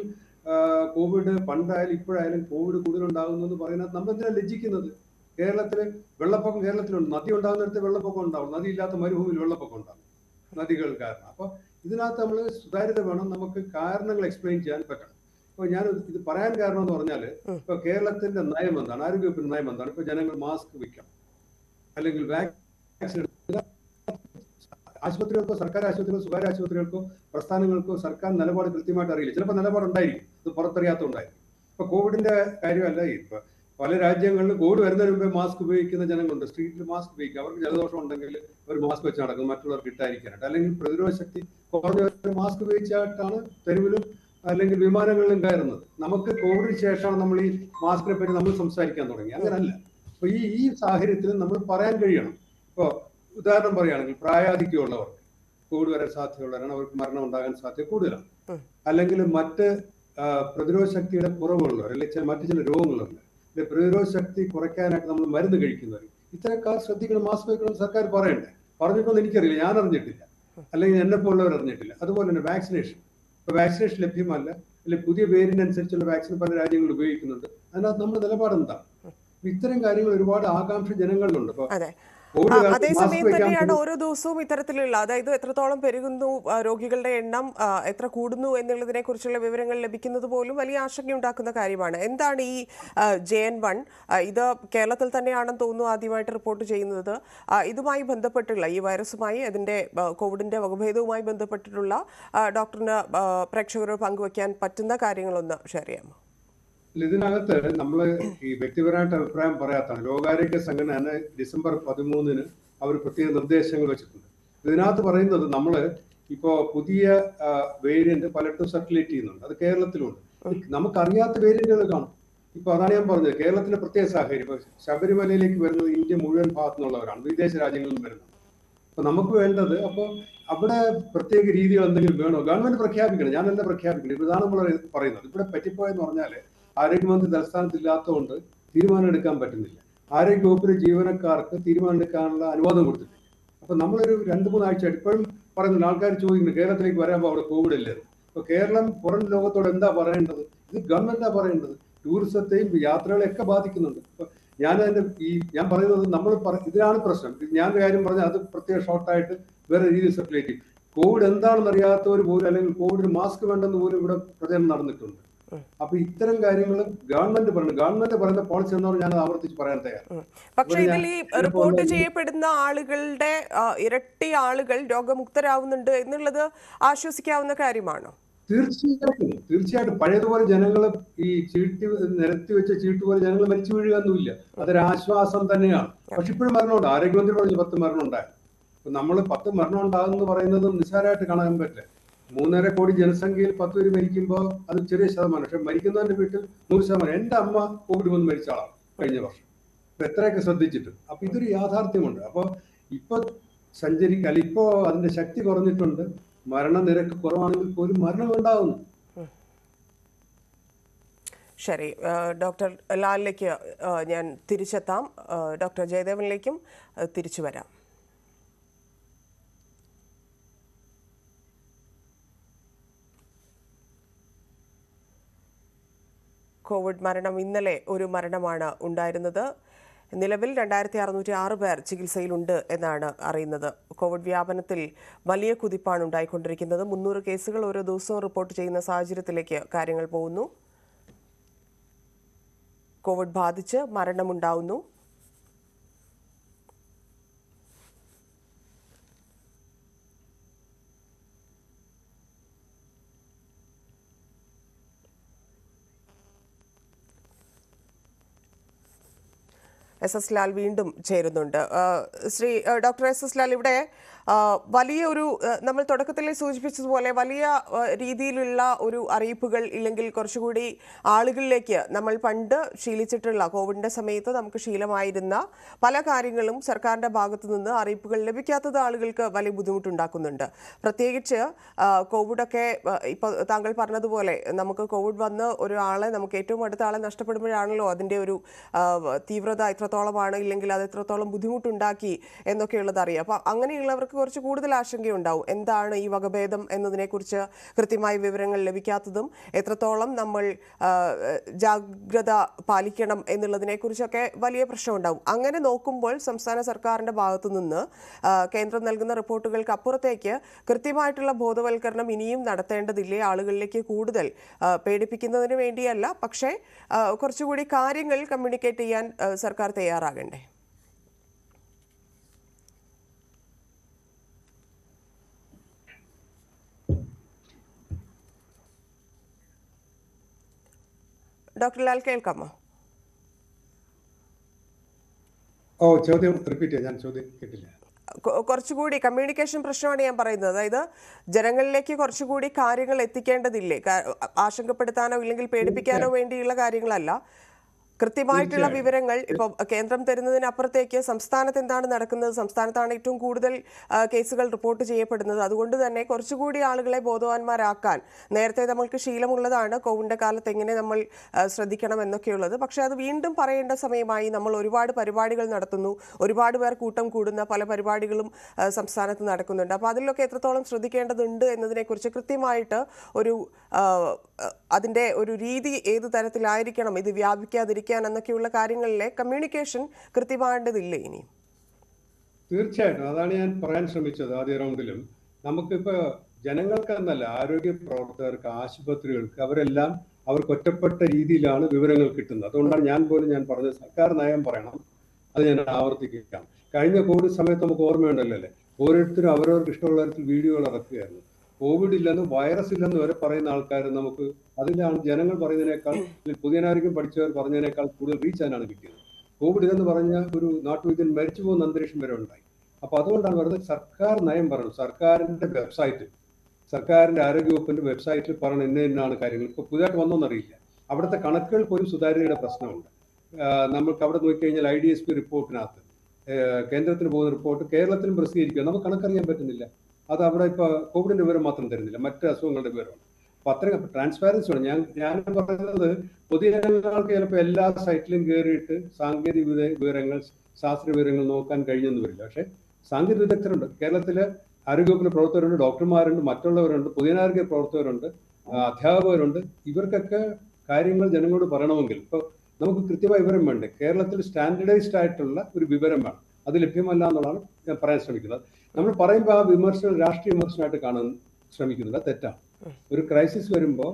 കോവിഡ് പണ്ടായാലും ഇപ്പോഴായാലും കോവിഡ് കൂടുതലുണ്ടാകുന്നു എന്ന് പറയുന്നത് നമ്മൾ എന്തിനാണ് ലജ്ജിക്കുന്നത്? കേരളത്തില് വെള്ളപ്പൊക്കം കേരളത്തിലുണ്ട്. നദി ഉണ്ടാകുന്നിടത്ത് വെള്ളപ്പൊക്കം ഉണ്ടാവും, നദി ഇല്ലാത്ത മരുഭൂമിയിൽ വെള്ളപ്പൊക്കം ഉണ്ടാകും, നദികൾ കാരണം. അപ്പൊ ഇതിനകത്ത് നമ്മൾ സുതാര്യത വേണം, നമുക്ക് കാരണങ്ങൾ എക്സ്പ്ലെയിൻ ചെയ്യാൻ പറ്റണം. ഇപ്പൊ ഞാൻ ഇത് പറയാൻ കാരണം എന്ന് പറഞ്ഞാല് ഇപ്പൊ കേരളത്തിന്റെ നയം എന്താണ്, ആരോഗ്യവകുപ്പിന്റെ നയം എന്താണ്? ഇപ്പൊ ജനങ്ങൾ മാസ്ക് വെക്കണം, അല്ലെങ്കിൽ വാക്സിൻ ആശുപത്രികൾക്കോ, സർക്കാർ ആശുപത്രികൾക്കോ, സ്വകാര്യ ആശുപത്രികൾക്കോ, പ്രസ്ഥാനങ്ങൾക്കോ സർക്കാർ നിലപാട് കൃത്യമായിട്ട് അറിയില്ല. ചിലപ്പോൾ നിലപാടുണ്ടായിരിക്കും, അത് പുറത്തറിയാത്തതുണ്ടായിരിക്കും. ഇപ്പൊ കോവിഡിന്റെ കാര്യമല്ല, ഇപ്പൊ പല രാജ്യങ്ങളിലും കോവിഡ് വരുന്നതിന് മുമ്പേ മാസ്ക് ഉപയോഗിക്കുന്ന ജനങ്ങളുണ്ട്. സ്ട്രീറ്റിൽ മാസ്ക് ഉപയോഗിക്കുക. അവർക്ക് ജലദോഷം ഉണ്ടെങ്കിൽ അവർ മാസ്ക് വെച്ച് നടക്കും, മറ്റുള്ളവർക്ക് ഇട്ടായിരിക്കാനായിട്ട്. അല്ലെങ്കിൽ പ്രതിരോധ ശക്തി കുറഞ്ഞവർ മാസ്ക് ഉപയോഗിച്ചായിട്ടാണ് തെരുവിലും അല്ലെങ്കിൽ വിമാനങ്ങളിലും കയറുന്നത്. നമുക്ക് കോവിഡിന് ശേഷമാണ് നമ്മൾ ഈ മാസ്കിനെ പറ്റി നമ്മൾ സംസാരിക്കാൻ തുടങ്ങി. അങ്ങനല്ല. അപ്പൊ ഈ സാഹചര്യത്തിൽ നമ്മൾ പറയാൻ കഴിയണം. ഇപ്പൊ ഉദാഹരണം പറയുകയാണെങ്കിൽ പ്രായാധിക്യമുള്ളവർക്ക് കോവിഡ് വരാൻ സാധ്യതയുള്ളവരാണ്, അവർക്ക് മരണം ഉണ്ടാകാൻ സാധ്യത കൂടുതലാണ്. അല്ലെങ്കിൽ മറ്റ് പ്രതിരോധ ശക്തിയുടെ കുറവുള്ളവർ, അല്ലെങ്കിൽ മറ്റു ചില രോഗങ്ങളുണ്ട്, പ്രതിരോധ ശക്തി കുറയ്ക്കാനായിട്ട് നമ്മൾ മരുന്ന് കഴിക്കുന്നവർ, ഇത്തരക്കാർ ശ്രദ്ധിക്കണം, മാസ്ക് വെക്കണം സർക്കാർ പറയണ്ടേ? പറഞ്ഞിട്ടൊന്നും എനിക്കറിയില്ല, ഞാൻ അറിഞ്ഞിട്ടില്ല, അല്ലെങ്കിൽ എന്നെ പോലുള്ളവർ അറിഞ്ഞിട്ടില്ല. അതുപോലെ തന്നെ വാക്സിനേഷൻ, ഇപ്പൊ വാക്സിനേഷൻ ലഭ്യമല്ല, അല്ലെങ്കിൽ പുതിയ വേരിയന്റ് അനുസരിച്ചുള്ള വാക്സിൻ പല രാജ്യങ്ങളിൽ ഉപയോഗിക്കുന്നുണ്ട്. അതിനകത്ത് നമ്മുടെ നിലപാട് എന്താണ്? ഇത്തരം കാര്യങ്ങൾ ഒരുപാട് ആകാംക്ഷ ജനങ്ങളിലുണ്ട്. ഇപ്പൊ അതേസമയം തന്നെയാണ് ഓരോ ദിവസവും ഇത്തരത്തിലുള്ള, അതായത് എത്രത്തോളം പെരുകുന്നു രോഗികളുടെ എണ്ണം, എത്ര കൂടുന്നു എന്നുള്ളതിനെ കുറിച്ചുള്ള വിവരങ്ങൾ ലഭിക്കുന്നത് പോലും വലിയ ആശങ്കയുണ്ടാക്കുന്ന കാര്യമാണ്. എന്താണ് ഈ JN1? ഇത് കേരളത്തിൽ തന്നെയാണെന്ന് തോന്നുന്നു ആദ്യമായിട്ട് റിപ്പോർട്ട് ചെയ്യുന്നത്. ഇതുമായി ബന്ധപ്പെട്ടുള്ള, ഈ വൈറസുമായി, അതിന്റെ കോവിഡിന്റെ വകഭേദവുമായി ബന്ധപ്പെട്ടിട്ടുള്ള ഡോക്ടറിന് പ്രേക്ഷകരോട് പങ്കുവയ്ക്കാൻ പറ്റുന്ന കാര്യങ്ങളൊന്ന് ഷെയർ ചെയ്യാമോ? ഇതിനകത്ത് നമ്മൾ ഈ വ്യക്തിപരമായിട്ട് അഭിപ്രായം പറയാത്താണ്. ലോകാരോഗ്യ സംഘടന ഡിസംബർ 13 അവർ പ്രത്യേക നിർദ്ദേശങ്ങൾ വെച്ചിട്ടുണ്ട്. ഇതിനകത്ത് പറയുന്നത് നമ്മൾ ഇപ്പോ പുതിയ വേരിയന്റ് പലയിടത്തും സർക്കുലേറ്റ് ചെയ്യുന്നുണ്ട്, അത് കേരളത്തിലുണ്ട്. നമുക്കറിയാത്ത വേരിയന്റുകൾ കാണും. ഇപ്പൊ അതാണ് ഞാൻ പറഞ്ഞത്, കേരളത്തിന്റെ പ്രത്യേക സാഹചര്യം. ഇപ്പൊ ശബരിമലയിലേക്ക് വരുന്നത് ഇന്ത്യ മുഴുവൻ ഭാഗത്തു നിന്നുള്ളവരാണ്, വിദേശ രാജ്യങ്ങളിൽ നിന്ന് വരുന്നത്. അപ്പൊ നമുക്ക് വേണ്ടത്, അപ്പൊ അവിടെ പ്രത്യേക രീതികൾ എന്തെങ്കിലും വേണോ? ഗവൺമെന്റ് പ്രഖ്യാപിക്കണം, ഞാനല്ല പ്രഖ്യാപിക്കണം. ഇതാണ് നമ്മൾ പറയുന്നത്. ഇവിടെ പറ്റിപ്പോയെന്ന് പറഞ്ഞാല് ആരോഗ്യമന്ത്രി തലസ്ഥാനത്തില്ലാത്തതുകൊണ്ട് തീരുമാനം എടുക്കാൻ പറ്റുന്നില്ല. ആരോഗ്യവകുപ്പിലെ ജീവനക്കാർക്ക് തീരുമാനം എടുക്കാനുള്ള അനുവാദം കൊടുത്തിട്ടില്ല. അപ്പൊ നമ്മളൊരു 2-3 ആഴ്ച ഇപ്പോഴും പറയുന്നുണ്ട്, ആൾക്കാർ ചോദിക്കുന്നു കേരളത്തിലേക്ക് വരാമ്പോൾ അവിടെ കോവിഡ് ഇല്ലേ? അപ്പൊ കേരളം പുറം ലോകത്തോട് എന്താ പറയേണ്ടത്? ഇത് ഗവൺമെന്റാ പറയേണ്ടത്. ടൂറിസത്തെയും യാത്രകളെയൊക്കെ ബാധിക്കുന്നുണ്ട്. അപ്പൊ ഞാൻ പറയുന്നത് ഇതിലാണ് പ്രശ്നം. ഞാൻ കാര്യം പറഞ്ഞാൽ അത് പ്രത്യേക ഷോർട്ടായിട്ട് വേറെ രീതിയിൽ സർക്കുലേറ്റ് ചെയ്യും. കോവിഡ് എന്താണെന്ന് അറിയാത്തവർ പോലും, അല്ലെങ്കിൽ കോവിഡിന് മാസ്ക് വേണ്ടെന്ന് പോലും ഇവിടെ പ്രചരണം നടന്നിട്ടുണ്ട്. അപ്പൊ ഇത്തരം കാര്യങ്ങൾ ഗവൺമെന്റ് പറയുന്ന പോളിസി എന്നോട് ഞാൻ ആവർത്തിച്ച് പറയാൻ തയ്യാറാണ്. പക്ഷേ ഇതിൽ ഈ റിപ്പോർട്ട് ചെയ്യപ്പെടുന്ന ആളുകളുടെ ഇരട്ടി ആളുകൾ രോഗമുക്തരാവുന്നുണ്ട് എന്നുള്ളത് ആശ്വസിക്കാവുന്ന കാര്യമാണോ? തീർച്ചയായിട്ടും പഴയതുപോലെ ജനങ്ങൾ ഈ നിരത്തി വെച്ച ചീട്ട് പോലെ ജനങ്ങൾ മരിച്ചു വീഴുകയൊന്നുമില്ല. അതൊരു ആശ്വാസം തന്നെയാണ്. പക്ഷെ ഇപ്പോഴും മരണമുണ്ട്. ആരോഗ്യമന്ത്രി പറഞ്ഞു 10 മരണം ഉണ്ടായിരുന്നു. അപ്പൊ നമ്മൾ 10 മരണം ഉണ്ടാകുമെന്ന് പറയുന്നത് നിസ്സാരമായിട്ട് കാണാൻ പറ്റില്ല. 3.5 കോടി ജനസംഖ്യയിൽ 10 പേര് മരിക്കുമ്പോൾ അത് ചെറിയ ശതമാനം. പക്ഷെ മരിക്കുന്നവന്റെ വീട്ടിൽ 100%. എന്റെ അമ്മ കോവിഡ് വന്ന് മരിച്ച ആളാണ് കഴിഞ്ഞ വർഷം. അപ്പൊ എത്രയൊക്കെ ശ്രദ്ധിച്ചിട്ട്. അപ്പൊ ഇതൊരു യാഥാർത്ഥ്യമുണ്ട്. അപ്പൊ ഇപ്പോ അതിന്റെ ശക്തി കുറഞ്ഞിട്ടുണ്ട്. മരണനിരക്ക് കുറവാണെങ്കിൽ പോലും മരണം ഉണ്ടാകുന്നു. ശരി, ഡോക്ടർ ലാലിലേക്ക് ഞാൻ തിരിച്ചെത്താം. ഡോക്ടർ ജയദേവനിലേക്കും തിരിച്ചു വരാം. കോവിഡ് മരണം ഇന്നലെ ഒരു മരണമാണ് ഉണ്ടായിരുന്നത്. നിലവിൽ 2606 പേർ ചികിത്സയിലുണ്ട് എന്നാണ് അറിയുന്നത്. കോവിഡ് വ്യാപനത്തിൽ വലിയ കുതിപ്പാണ് ഉണ്ടായിക്കൊണ്ടിരിക്കുന്നത്. 300 കേസുകൾ ഓരോ ദിവസവും റിപ്പോർട്ട് ചെയ്യുന്ന സാഹചര്യത്തിലേക്ക് കാര്യങ്ങൾ പോകുന്നു. കോവിഡ് ബാധിച്ച് മരണമുണ്ടാവുന്നു. എസ് ലാൽ വീണ്ടും ചേരുന്നുണ്ട്. ശ്രീ ഡോക്ടർ എസ് ലാൽ, ഇവിടെ വലിയ ഒരു നമ്മൾ തുടക്കത്തിൽ സൂചിപ്പിച്ചതുപോലെ വലിയ രീതിയിലുള്ള ഒരു അറിയിപ്പുകൾ ഇല്ലെങ്കിൽ കുറച്ചുകൂടി ആളുകളിലേക്ക് നമ്മൾ പണ്ട് ശീലിച്ചിട്ടുള്ള കോവിഡിന്റെ സമയത്ത് നമുക്ക് ശീലമായിരുന്ന പല കാര്യങ്ങളും സർക്കാരിന്റെ ഭാഗത്തു നിന്ന് അറിയിപ്പുകൾ ലഭിക്കാത്തത് ആളുകൾക്ക് വലിയ ബുദ്ധിമുട്ടുണ്ടാക്കുന്നുണ്ട്. പ്രത്യേകിച്ച് കോവിഡൊക്കെ ഇപ്പോൾ താങ്കൾ പറഞ്ഞതുപോലെ നമുക്ക് കോവിഡ് വന്ന് ഒരാളെ നമുക്ക് ഏറ്റവും അടുത്ത ആളെ നഷ്ടപ്പെടുമ്പോഴാണല്ലോ അതിൻ്റെ ഒരു തീവ്രത എത്രത്തോളമാണ് ഇല്ലെങ്കിൽ അത് എത്രത്തോളം ബുദ്ധിമുട്ടുണ്ടാക്കി എന്നൊക്കെയുള്ളത് അറിയാം. അപ്പോൾ അങ്ങനെയുള്ളവർക്ക് കുറച്ച് കൂടുതൽ ആശങ്കയുണ്ടാവും. എന്താണ് ഈ വകഭേദം എന്നതിനെക്കുറിച്ച് കൃത്യമായ വിവരങ്ങൾ ലഭിക്കാത്തതും എത്രത്തോളം നമ്മൾ ജാഗ്രത പാലിക്കണം എന്നുള്ളതിനെക്കുറിച്ചൊക്കെ വലിയ പ്രശ്നമുണ്ടാവും. അങ്ങനെ നോക്കുമ്പോൾ സംസ്ഥാന സർക്കാരിൻ്റെ ഭാഗത്തു നിന്ന് കേന്ദ്രം നൽകുന്ന റിപ്പോർട്ടുകൾക്ക് അപ്പുറത്തേക്ക് കൃത്യമായിട്ടുള്ള ബോധവൽക്കരണം ഇനിയും നടത്തേണ്ടതില്ലേ? ആളുകളിലേക്ക് കൂടുതൽ പേടിപ്പിക്കുന്നതിന് വേണ്ടിയല്ല, പക്ഷേ കുറച്ചുകൂടി കാര്യങ്ങൾ കമ്മ്യൂണിക്കേറ്റ് ചെയ്യാൻ സർക്കാർ തയ്യാറാകണ്ടേ? ഡോക്ടർ ലാൽ കേൾക്കാമോ? ചോദ്യം റിപ്പീറ്റ് ചെയ്യാം, ഞാൻ ചോദ്യം കേട്ടില്ല. കുറച്ചുകൂടി കമ്മ്യൂണിക്കേഷൻ പ്രശ്നമാണ് ഞാൻ പറയുന്നത്. അതായത് ജനങ്ങളിലേക്ക് കുറച്ചുകൂടി കാര്യങ്ങൾ എത്തിക്കേണ്ടതില്ലേ? ആശങ്കപ്പെടുത്താനോ ഇല്ലെങ്കിൽ പേടിപ്പിക്കാനോ വേണ്ടിയുള്ള കാര്യങ്ങളല്ല, കൃത്യമായിട്ടുള്ള വിവരങ്ങൾ ഇപ്പോൾ കേന്ദ്രം തരുന്നതിനപ്പുറത്തേക്ക് സംസ്ഥാനത്ത് എന്താണ് നടക്കുന്നത്, സംസ്ഥാനത്താണ് ഏറ്റവും കൂടുതൽ കേസുകൾ റിപ്പോർട്ട് ചെയ്യപ്പെടുന്നത്. അതുകൊണ്ട് തന്നെ കുറച്ചുകൂടി ആളുകളെ ബോധവാന്മാരാക്കാൻ നേരത്തെ നമ്മൾക്ക് ശീലമുള്ളതാണ് കോവിഡിൻ്റെ കാലത്ത് എങ്ങനെ നമ്മൾ ശ്രദ്ധിക്കണം എന്നൊക്കെയുള്ളത്. പക്ഷേ അത് വീണ്ടും പറയേണ്ട സമയമായി. നമ്മൾ ഒരുപാട് പരിപാടികൾ നടത്തുന്നു, ഒരുപാട് പേർ കൂട്ടം കൂടുന്ന പല പരിപാടികളും സംസ്ഥാനത്ത് നടക്കുന്നുണ്ട്. അപ്പോൾ അതിലൊക്കെ എത്രത്തോളം ശ്രദ്ധിക്കേണ്ടതുണ്ട് എന്നതിനെക്കുറിച്ച് കൃത്യമായിട്ട് ഒരു അതിൻ്റെ ഒരു രീതി ഏത് തരത്തിലായിരിക്കണം, ഇത് വ്യാപിക്കാതിരിക്കാൻ എന്നൊക്കെയുള്ള കാര്യങ്ങളിലെ കമ്മ്യൂണിക്കേഷൻ കൃത്യമാകേണ്ടതില്ലേ ഇനി? തീർച്ചയായിട്ടും അതാണ് ഞാൻ പറയാൻ ശ്രമിച്ചത് ആദ്യ റൗണ്ടിലും. നമുക്കിപ്പോൾ ജനങ്ങൾക്ക് എന്നല്ല, ആരോഗ്യ പ്രവർത്തകർക്ക്, ആശുപത്രികൾക്ക്, അവരെല്ലാം അവർക്ക് ഒറ്റപ്പെട്ട രീതിയിലാണ് വിവരങ്ങൾ കിട്ടുന്നത്. അതുകൊണ്ടാണ് ഞാൻ പറഞ്ഞത് സർക്കാർ നയം പറയണം. അത് ഞാൻ ആവർത്തിക്കാം. കഴിഞ്ഞ കോവിഡ് സമയത്ത് നമുക്ക് ഓർമ്മയുണ്ടല്ലോ അല്ലേ, ഓരോരുത്തരും അവരവർക്ക് ഇഷ്ടമുള്ള തരത്തിൽ വീഡിയോകൾ ഇറക്കുകയായിരുന്നു. കോവിഡ് ഇല്ലെന്ന് വൈറസ് ഇല്ലെന്ന് വരെ പറയുന്ന ആൾക്കാർ നമുക്ക് അതിലാണ് ജനങ്ങൾ പറയുന്നതിനേക്കാൾ പുതിയനായിരിക്കും പഠിച്ചവർ പറഞ്ഞതിനേക്കാൾ കൂടുതൽ റീച്ച് അതിനാണ് കിട്ടിയത്. കോവിഡ് ഇതെന്ന് പറഞ്ഞ ഒരു നാട്ടുവൈദ്യൻ മരിച്ചു പോകുന്ന അന്തരീക്ഷം വരെ ഉണ്ടായി. അപ്പൊ അതുകൊണ്ടാണ് പറയുന്നത് സർക്കാർ നയം പറയണം. സർക്കാരിന്റെ വെബ്സൈറ്റിൽ, സർക്കാരിന്റെ ആരോഗ്യവകുപ്പിന്റെ വെബ്സൈറ്റിൽ പറയണം ഇന്നാണ് കാര്യങ്ങൾ. ഇപ്പൊ പുതിയതായിട്ട് വന്നോന്നറിയില്ല. അവിടുത്തെ കണക്കുകൾ പോലും സുതാര്യതയുടെ പ്രശ്നമുണ്ട്. നമുക്ക് അവിടെ നോക്കിക്കഴിഞ്ഞാൽ IDSP റിപ്പോർട്ടിനകത്ത് കേന്ദ്രത്തിന് പോകുന്ന റിപ്പോർട്ട് കേരളത്തിലും പ്രസിദ്ധീകരിക്കുക, നമുക്ക് കണക്കറിയാൻ പറ്റുന്നില്ല. അത് അവിടെ ഇപ്പൊ കോവിഡിന്റെ വിവരം മാത്രം തരുന്നില്ല, മറ്റ് അസുഖങ്ങളുടെ വിവരമാണ്. അപ്പൊ അത്രയും ട്രാൻസ്പാരൻസി ആണ്. ഞാൻ പറയുന്നത് പൊതുജനങ്ങൾക്ക് ചിലപ്പോൾ എല്ലാ സൈറ്റിലും കയറിയിട്ട് സാങ്കേതിക വിവരങ്ങൾ, ശാസ്ത്ര വിവരങ്ങൾ നോക്കാൻ കഴിഞ്ഞെന്ന് വരില്ല. പക്ഷെ സാങ്കേതിക വിദഗ്ധരുണ്ട് കേരളത്തിലെ. ആരോഗ്യവകുപ്പിലെ പ്രവർത്തകരുണ്ട്, ഡോക്ടർമാരുണ്ട്, മറ്റുള്ളവരുണ്ട്, പൊതുജനാരോഗ്യ പ്രവർത്തകരുണ്ട്, അധ്യാപകരുണ്ട്. ഇവർക്കൊക്കെ കാര്യങ്ങൾ ജനങ്ങളോട് പറയണമെങ്കിൽ ഇപ്പൊ നമുക്ക് കൃത്യമായ വിവരം വേണ്ടേ? കേരളത്തിൽ സ്റ്റാൻഡർഡൈസ്ഡ് ആയിട്ടുള്ള ഒരു വിവരം വേണം. അത് ലഭ്യമല്ല എന്നുള്ളതാണ് ഞാൻ പറയാൻ ശ്രമിക്കുന്നത്. നമ്മൾ പറയുമ്പോൾ ആ വിമർശനം രാഷ്ട്രീയ വിമർശനമായിട്ട് കാണാൻ ശ്രമിക്കുന്നില്ല, തെറ്റാണ്. ഒരു ക്രൈസിസ് വരുമ്പോൾ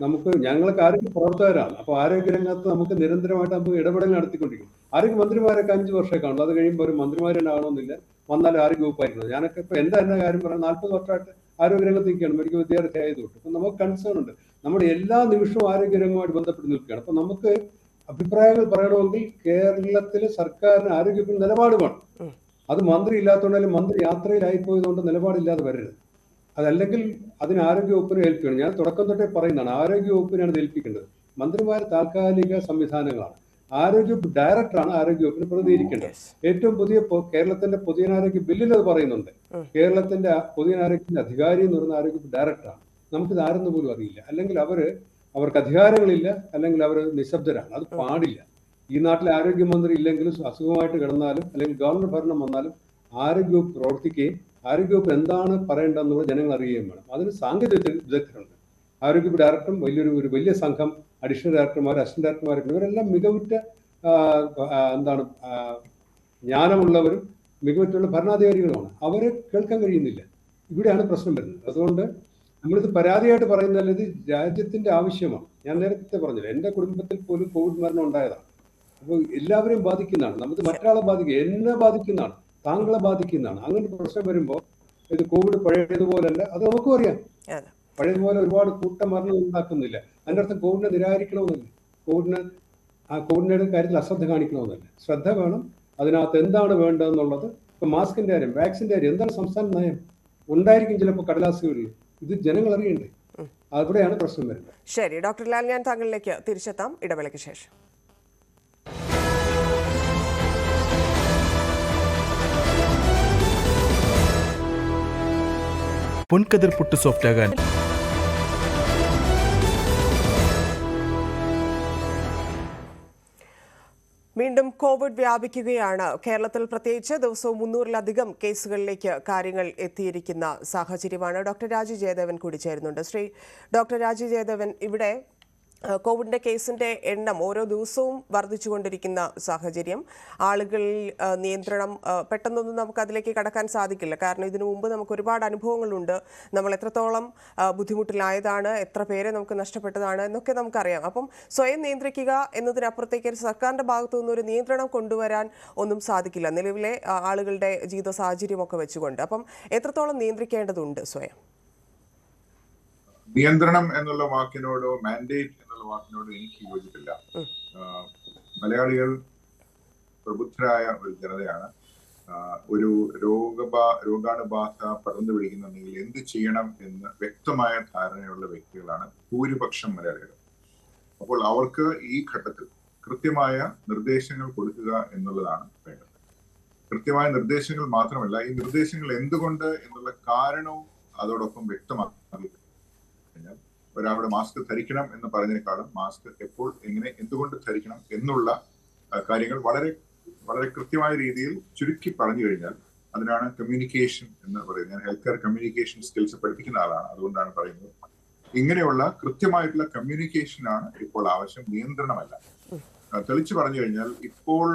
നമുക്ക് ഞങ്ങൾക്ക് ആരോഗ്യ പ്രവർത്തകരാണ്. അപ്പൊ ആരോഗ്യരംഗത്ത് നമുക്ക് നിരന്തരമായിട്ട് നമുക്ക് ഇടപെടൽ നടത്തിക്കൊണ്ടിരിക്കും. ആരോഗ്യമന്ത്രിമാരൊക്കെ 5 വർഷമേ കാണുള്ളൂ. അത് കഴിയുമ്പോൾ ഒരു മന്ത്രിമാർ തന്നെ ആകണമെന്നില്ല, വന്നാലും ആരോഗ്യവകുപ്പായിരിക്കണം. ഞാനൊക്കെ ഇപ്പൊ എന്റെ തന്നെ കാര്യം പറയാം, 40 വർഷമായിട്ട് ആരോഗ്യരംഗത്ത് നിൽക്കുകയാണ്, മെഡിക്കൽ വിദ്യാർത്ഥി ആയതുകൊണ്ട്. അപ്പൊ നമുക്ക് കൺസേൺ ഉണ്ട്. നമ്മുടെ എല്ലാ നിമിഷവും ആരോഗ്യരംഗവുമായിട്ട് ബന്ധപ്പെട്ട് നിൽക്കുകയാണ്. അപ്പൊ നമുക്ക് അഭിപ്രായങ്ങൾ പറയണമെങ്കിൽ കേരളത്തിലെ സർക്കാരിന് ആരോഗ്യത്തിന് നിലപാട് വേണം. അത് മന്ത്രി ഇല്ലാത്തതുകൊണ്ടാലും മന്ത്രി യാത്രയിലായിപ്പോയതുകൊണ്ട് നിലപാടില്ലാതെ വരരുത്. അതല്ലെങ്കിൽ അതിന് ആരോഗ്യവകുപ്പിനെ ഏൽപ്പിക്കണം. ഞാൻ തുടക്കം തൊട്ടേ പറയുന്നതാണ്, ആരോഗ്യവകുപ്പിനാണ് ഇത് ഏൽപ്പിക്കേണ്ടത്. മന്ത്രിമാർ താൽക്കാലിക സംവിധാനങ്ങളാണ്. ആരോഗ്യവകുപ്പ് ഡയറക്ടറാണ് ആരോഗ്യവകുപ്പിനെ പ്രതിനിധീകരിക്കേണ്ടത്. ഏറ്റവും പുതിയ കേരളത്തിന്റെ പൊതുജനാരോഗ്യ ബില്ലിൽ അത് പറയുന്നുണ്ട്. കേരളത്തിന്റെ പൊതുജനാരോഗ്യത്തിന്റെ അധികാരി എന്ന് പറയുന്ന ആരോഗ്യവകുപ്പ് ഡയറക്ടറാണ്. നമുക്കിത് ആരെന്ന് പോലും അറിയില്ല. അല്ലെങ്കിൽ അവർക്ക് അധികാരങ്ങളില്ല, അല്ലെങ്കിൽ അവർ നിശബ്ദരാണ്. അത് പാടില്ല. ഈ നാട്ടിലെ ആരോഗ്യമന്ത്രി ഇല്ലെങ്കിലും അസുഖമായിട്ട് കിടന്നാലും അല്ലെങ്കിൽ ഗവൺമെന്റ് ഭരണം വന്നാലും ആരോഗ്യവകുപ്പ് പ്രവർത്തിക്കുകയും ആരോഗ്യവകുപ്പ് എന്താണ് പറയേണ്ടതെന്നുള്ളത് ജനങ്ങൾ അറിയുകയും വേണം. അതിന് സാങ്കേതിക വിദഗ്ധരുണ്ട്. ആരോഗ്യവകുപ്പ് ഡയറക്ടറും ഒരു വലിയ സംഘം അഡീഷണൽ ഡയറക്ടർമാർ, അസിസ്റ്റന്റ് ഡയറക്ടർമാരൊക്കെ ഇവരെല്ലാം മികവുറ്റ ജ്ഞാനമുള്ളവരും മികവുറ്റുള്ള ഭരണാധികാരികളുമാണ്. അവരെ കേൾക്കാൻ കഴിയുന്നില്ല. ഇവിടെയാണ് പ്രശ്നം വരുന്നത്. അതുകൊണ്ട് നമ്മളിത് പരാതിയായിട്ട് പറയുന്നതല്ല, ഇത് രാജ്യത്തിന്റെ ആവശ്യമാണ്. ഞാൻ നേരത്തെ പറഞ്ഞില്ല, എന്റെ കുടുംബത്തിൽ പോലും കോവിഡ് മരണം ഉണ്ടായതാണ്. അപ്പോൾ എല്ലാവരെയും ബാധിക്കുന്നതാണ്. നമുക്ക് മറ്റൊരാളെ ബാധിക്കുക, എന്നെ ബാധിക്കുന്നതാണ്, താങ്കളെ ബാധിക്കുന്നതാണ്. അങ്ങനെ പ്രശ്നം വരുമ്പോൾ ഇത് കോവിഡ് പഴയതുപോലല്ല, അത് നമുക്കും അറിയാം. പഴയതുപോലെ ഒരുപാട് കൂട്ടമരണം ഉണ്ടാക്കുന്നില്ല. അതിൻ്റെ അർത്ഥം കോവിഡിനെ നിരാകരിക്കണമെന്നില്ല. കോവിഡിനെ ആ കോവിഡിൻ്റെ കാര്യത്തിൽ അശ്രദ്ധ കാണിക്കണമെന്നല്ല, ശ്രദ്ധ വേണം. അതിനകത്ത് എന്താണ് വേണ്ടതെന്നുള്ളത്, ഇപ്പം മാസ്കിൻ്റെ കാര്യം, വാക്സിൻ്റെ കാര്യം, എന്താണ് സംസ്ഥാന നയം ഉണ്ടായിരിക്കും ചിലപ്പോൾ കടലാസുകളിൽ. ഇത് ജനങ്ങൾ അറിയണ്ടേ? അവിടെയാണ് പ്രശ്നം വരുന്നത്. ശരി ഡോക്ടർ ലാൽ, ഞാൻ താങ്കളിലേക്ക് തിരിച്ചെത്താം ഇടവേളയ്ക്ക് ശേഷം. പൊൻകതിർ പുട്ട് സോഫ്റ്റ് ആകാൻ വീണ്ടും കോവിഡ് വ്യാപിക്കുകയാണ്. കേരളത്തിൽ പ്രത്യേകിച്ച് ദിവസവും 300-ലധികം കേസുകളിലേക്ക് കാര്യങ്ങൾ എത്തിയിരിക്കുന്ന സാഹചര്യമാണ്. ഡോക്ടർ രാജി ജയദേവൻ കൂടി ചേരുന്നുണ്ട്. ഡോക്ടർ രാജി ജയദേവൻ, ഇവിടെ കോവിഡിന്റെ കേസിന്റെ എണ്ണം ഓരോ ദിവസവും വർദ്ധിച്ചുകൊണ്ടിരിക്കുന്ന സാഹചര്യം, ആളുകളിൽ നിയന്ത്രണം പെട്ടെന്നൊന്നും നമുക്ക് അതിലേക്ക് കടക്കാൻ സാധിക്കില്ല. കാരണം ഇതിനു മുമ്പ് നമുക്ക് ഒരുപാട് അനുഭവങ്ങളുണ്ട്. നമ്മൾ എത്രത്തോളം ബുദ്ധിമുട്ടിലായതാണ്, എത്ര പേരെ നമുക്ക് നഷ്ടപ്പെട്ടതാണ് എന്നൊക്കെ നമുക്കറിയാം. അപ്പം സ്വയം നിയന്ത്രിക്കുക എന്നതിനപ്പുറത്തേക്ക് സർക്കാരിന്റെ ഭാഗത്തു നിന്നൊരു നിയന്ത്രണം കൊണ്ടുവരാൻ ഒന്നും സാധിക്കില്ല, നിലവിലെ ആളുകളുടെ ജീവിത സാഹചര്യമൊക്കെ വെച്ചുകൊണ്ട്. അപ്പം എത്രത്തോളം നിയന്ത്രിക്കേണ്ടതുണ്ട് സ്വയം? നിയന്ത്രണം എന്നുള്ള വാക്കിനോടോ മാൻഡേറ്റ് എന്നുള്ള വാക്കിനോടോ എനിക്ക് യോജിപ്പില്ല. മലയാളികൾ പ്രബുദ്ധരായ ഒരു ജനതയാണ്. ഒരു രോഗാണുബാധ പടർന്നു പിടിക്കുന്നുണ്ടെങ്കിൽ എന്ത് ചെയ്യണം എന്ന് വ്യക്തമായ ധാരണയുള്ള വ്യക്തികളാണ് ഭൂരിപക്ഷം മലയാളികൾ. അപ്പോൾ അവർക്ക് ഈ ഘട്ടത്തിൽ കൃത്യമായ നിർദ്ദേശങ്ങൾ കൊടുക്കുക എന്നുള്ളതാണ് വേണ്ടത്. കൃത്യമായ നിർദ്ദേശങ്ങൾ മാത്രമല്ല, ഈ നിർദ്ദേശങ്ങൾ എന്തുകൊണ്ട് എന്നുള്ള കാരണവും അതോടൊപ്പം വ്യക്തമാക്കി കഴിഞ്ഞാൽ ഒരാളുടെ മാസ്ക് ധരിക്കണം എന്ന് പറഞ്ഞതിനേക്കാളും മാസ്ക് എപ്പോൾ, എങ്ങനെ, എന്തുകൊണ്ട് ധരിക്കണം എന്നുള്ള കാര്യങ്ങൾ വളരെ വളരെ കൃത്യമായ രീതിയിൽ ചുരുക്കി പറഞ്ഞു കഴിഞ്ഞാൽ അതിനാണ് കമ്മ്യൂണിക്കേഷൻ എന്ന് പറയുന്നത്. ഞാൻ ഹെൽത്ത് കെയർ കമ്മ്യൂണിക്കേഷൻ സ്കിൽസ് പഠിപ്പിക്കുന്ന ആളാണ്, അതുകൊണ്ടാണ് പറയുന്നത്. ഇങ്ങനെയുള്ള കൃത്യമായിട്ടുള്ള കമ്മ്യൂണിക്കേഷനാണ് ഇപ്പോൾ ആവശ്യം, നിയന്ത്രണമല്ല. തെളിച്ചു പറഞ്ഞു കഴിഞ്ഞാൽ ഇപ്പോൾ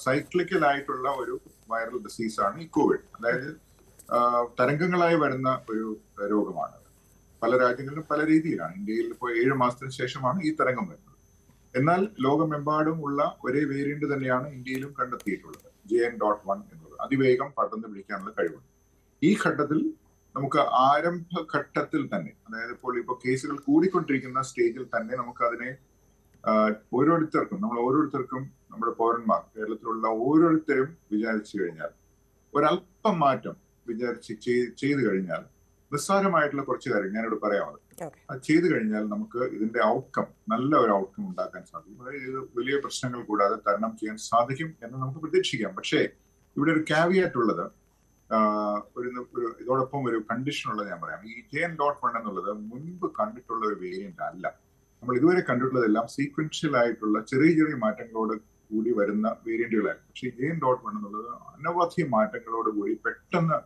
സൈക്ലിക്കൽ ആയിട്ടുള്ള ഒരു വൈറൽ ഡിസീസാണ് ഈ കോവിഡ്. അതായത് തരംഗങ്ങളായി വരുന്ന ഒരു രോഗമാണ്. പല രാജ്യങ്ങളിലും പല രീതിയിലാണ്. ഇന്ത്യയിൽ ഇപ്പോൾ 7 മാസത്തിന് ശേഷമാണ് ഈ തരംഗം വരുന്നത്. എന്നാൽ ലോകമെമ്പാടും ഉള്ള ഒരേ വേരിയന്റ് തന്നെയാണ് ഇന്ത്യയിലും കണ്ടെത്തിയിട്ടുള്ളത്, JN.1 എന്നുള്ളത്. അതിവേഗം പടർന്നു പിടിക്കാനുള്ള കഴിവുണ്ട്. ഈ ഘട്ടത്തിൽ നമുക്ക് ആരംഭഘട്ടത്തിൽ തന്നെ, അതായത് ഇപ്പോൾ കേസുകൾ കൂടിക്കൊണ്ടിരിക്കുന്ന സ്റ്റേജിൽ തന്നെ നമുക്ക് അതിനെ നമ്മൾ ഓരോരുത്തർക്കും നമ്മുടെ പൗരന്മാർ, കേരളത്തിലുള്ള ഓരോരുത്തരും വിചാരിച്ചു കഴിഞ്ഞാൽ, ഒരല്പം മാറ്റം വിചാരിച്ച് ചെയ്തു കഴിഞ്ഞാൽ, നിസ്സാരമായിട്ടുള്ള കുറച്ച് കാര്യങ്ങൾ ഞാനിവിടെ പറയാമത്, അത് ചെയ്തു കഴിഞ്ഞാൽ നമുക്ക് ഇതിന്റെ ഔട്ട്കം, നല്ല ഒരു ഔട്ട്കം ഉണ്ടാക്കാൻ സാധിക്കും. അതായത് ഇത് വലിയ പ്രശ്നങ്ങൾ കൂടാതെ തരണം ചെയ്യാൻ സാധിക്കും എന്ന് നമുക്ക് പ്രതീക്ഷിക്കാം. പക്ഷേ ഇവിടെ ഒരു കാവിയാറ്റ് ഉള്ളത്, ഇതോടൊപ്പം ഒരു കണ്ടീഷൻ ഉള്ളത് ഞാൻ പറയാം. ഈ JN.1 എന്നുള്ളത് മുൻപ് കണ്ടിട്ടുള്ള ഒരു വേരിയന്റ് അല്ല. നമ്മൾ ഇതുവരെ കണ്ടിട്ടുള്ളതെല്ലാം സീക്വൻഷ്യൽ ആയിട്ടുള്ള ചെറിയ ചെറിയ മാറ്റങ്ങളോട് കൂടി വരുന്ന വേരിയന്റുകളായിരുന്നു. പക്ഷേ JN.1 എന്നുള്ളത് അനവധി മാറ്റങ്ങളോട് കൂടി പെട്ടെന്ന്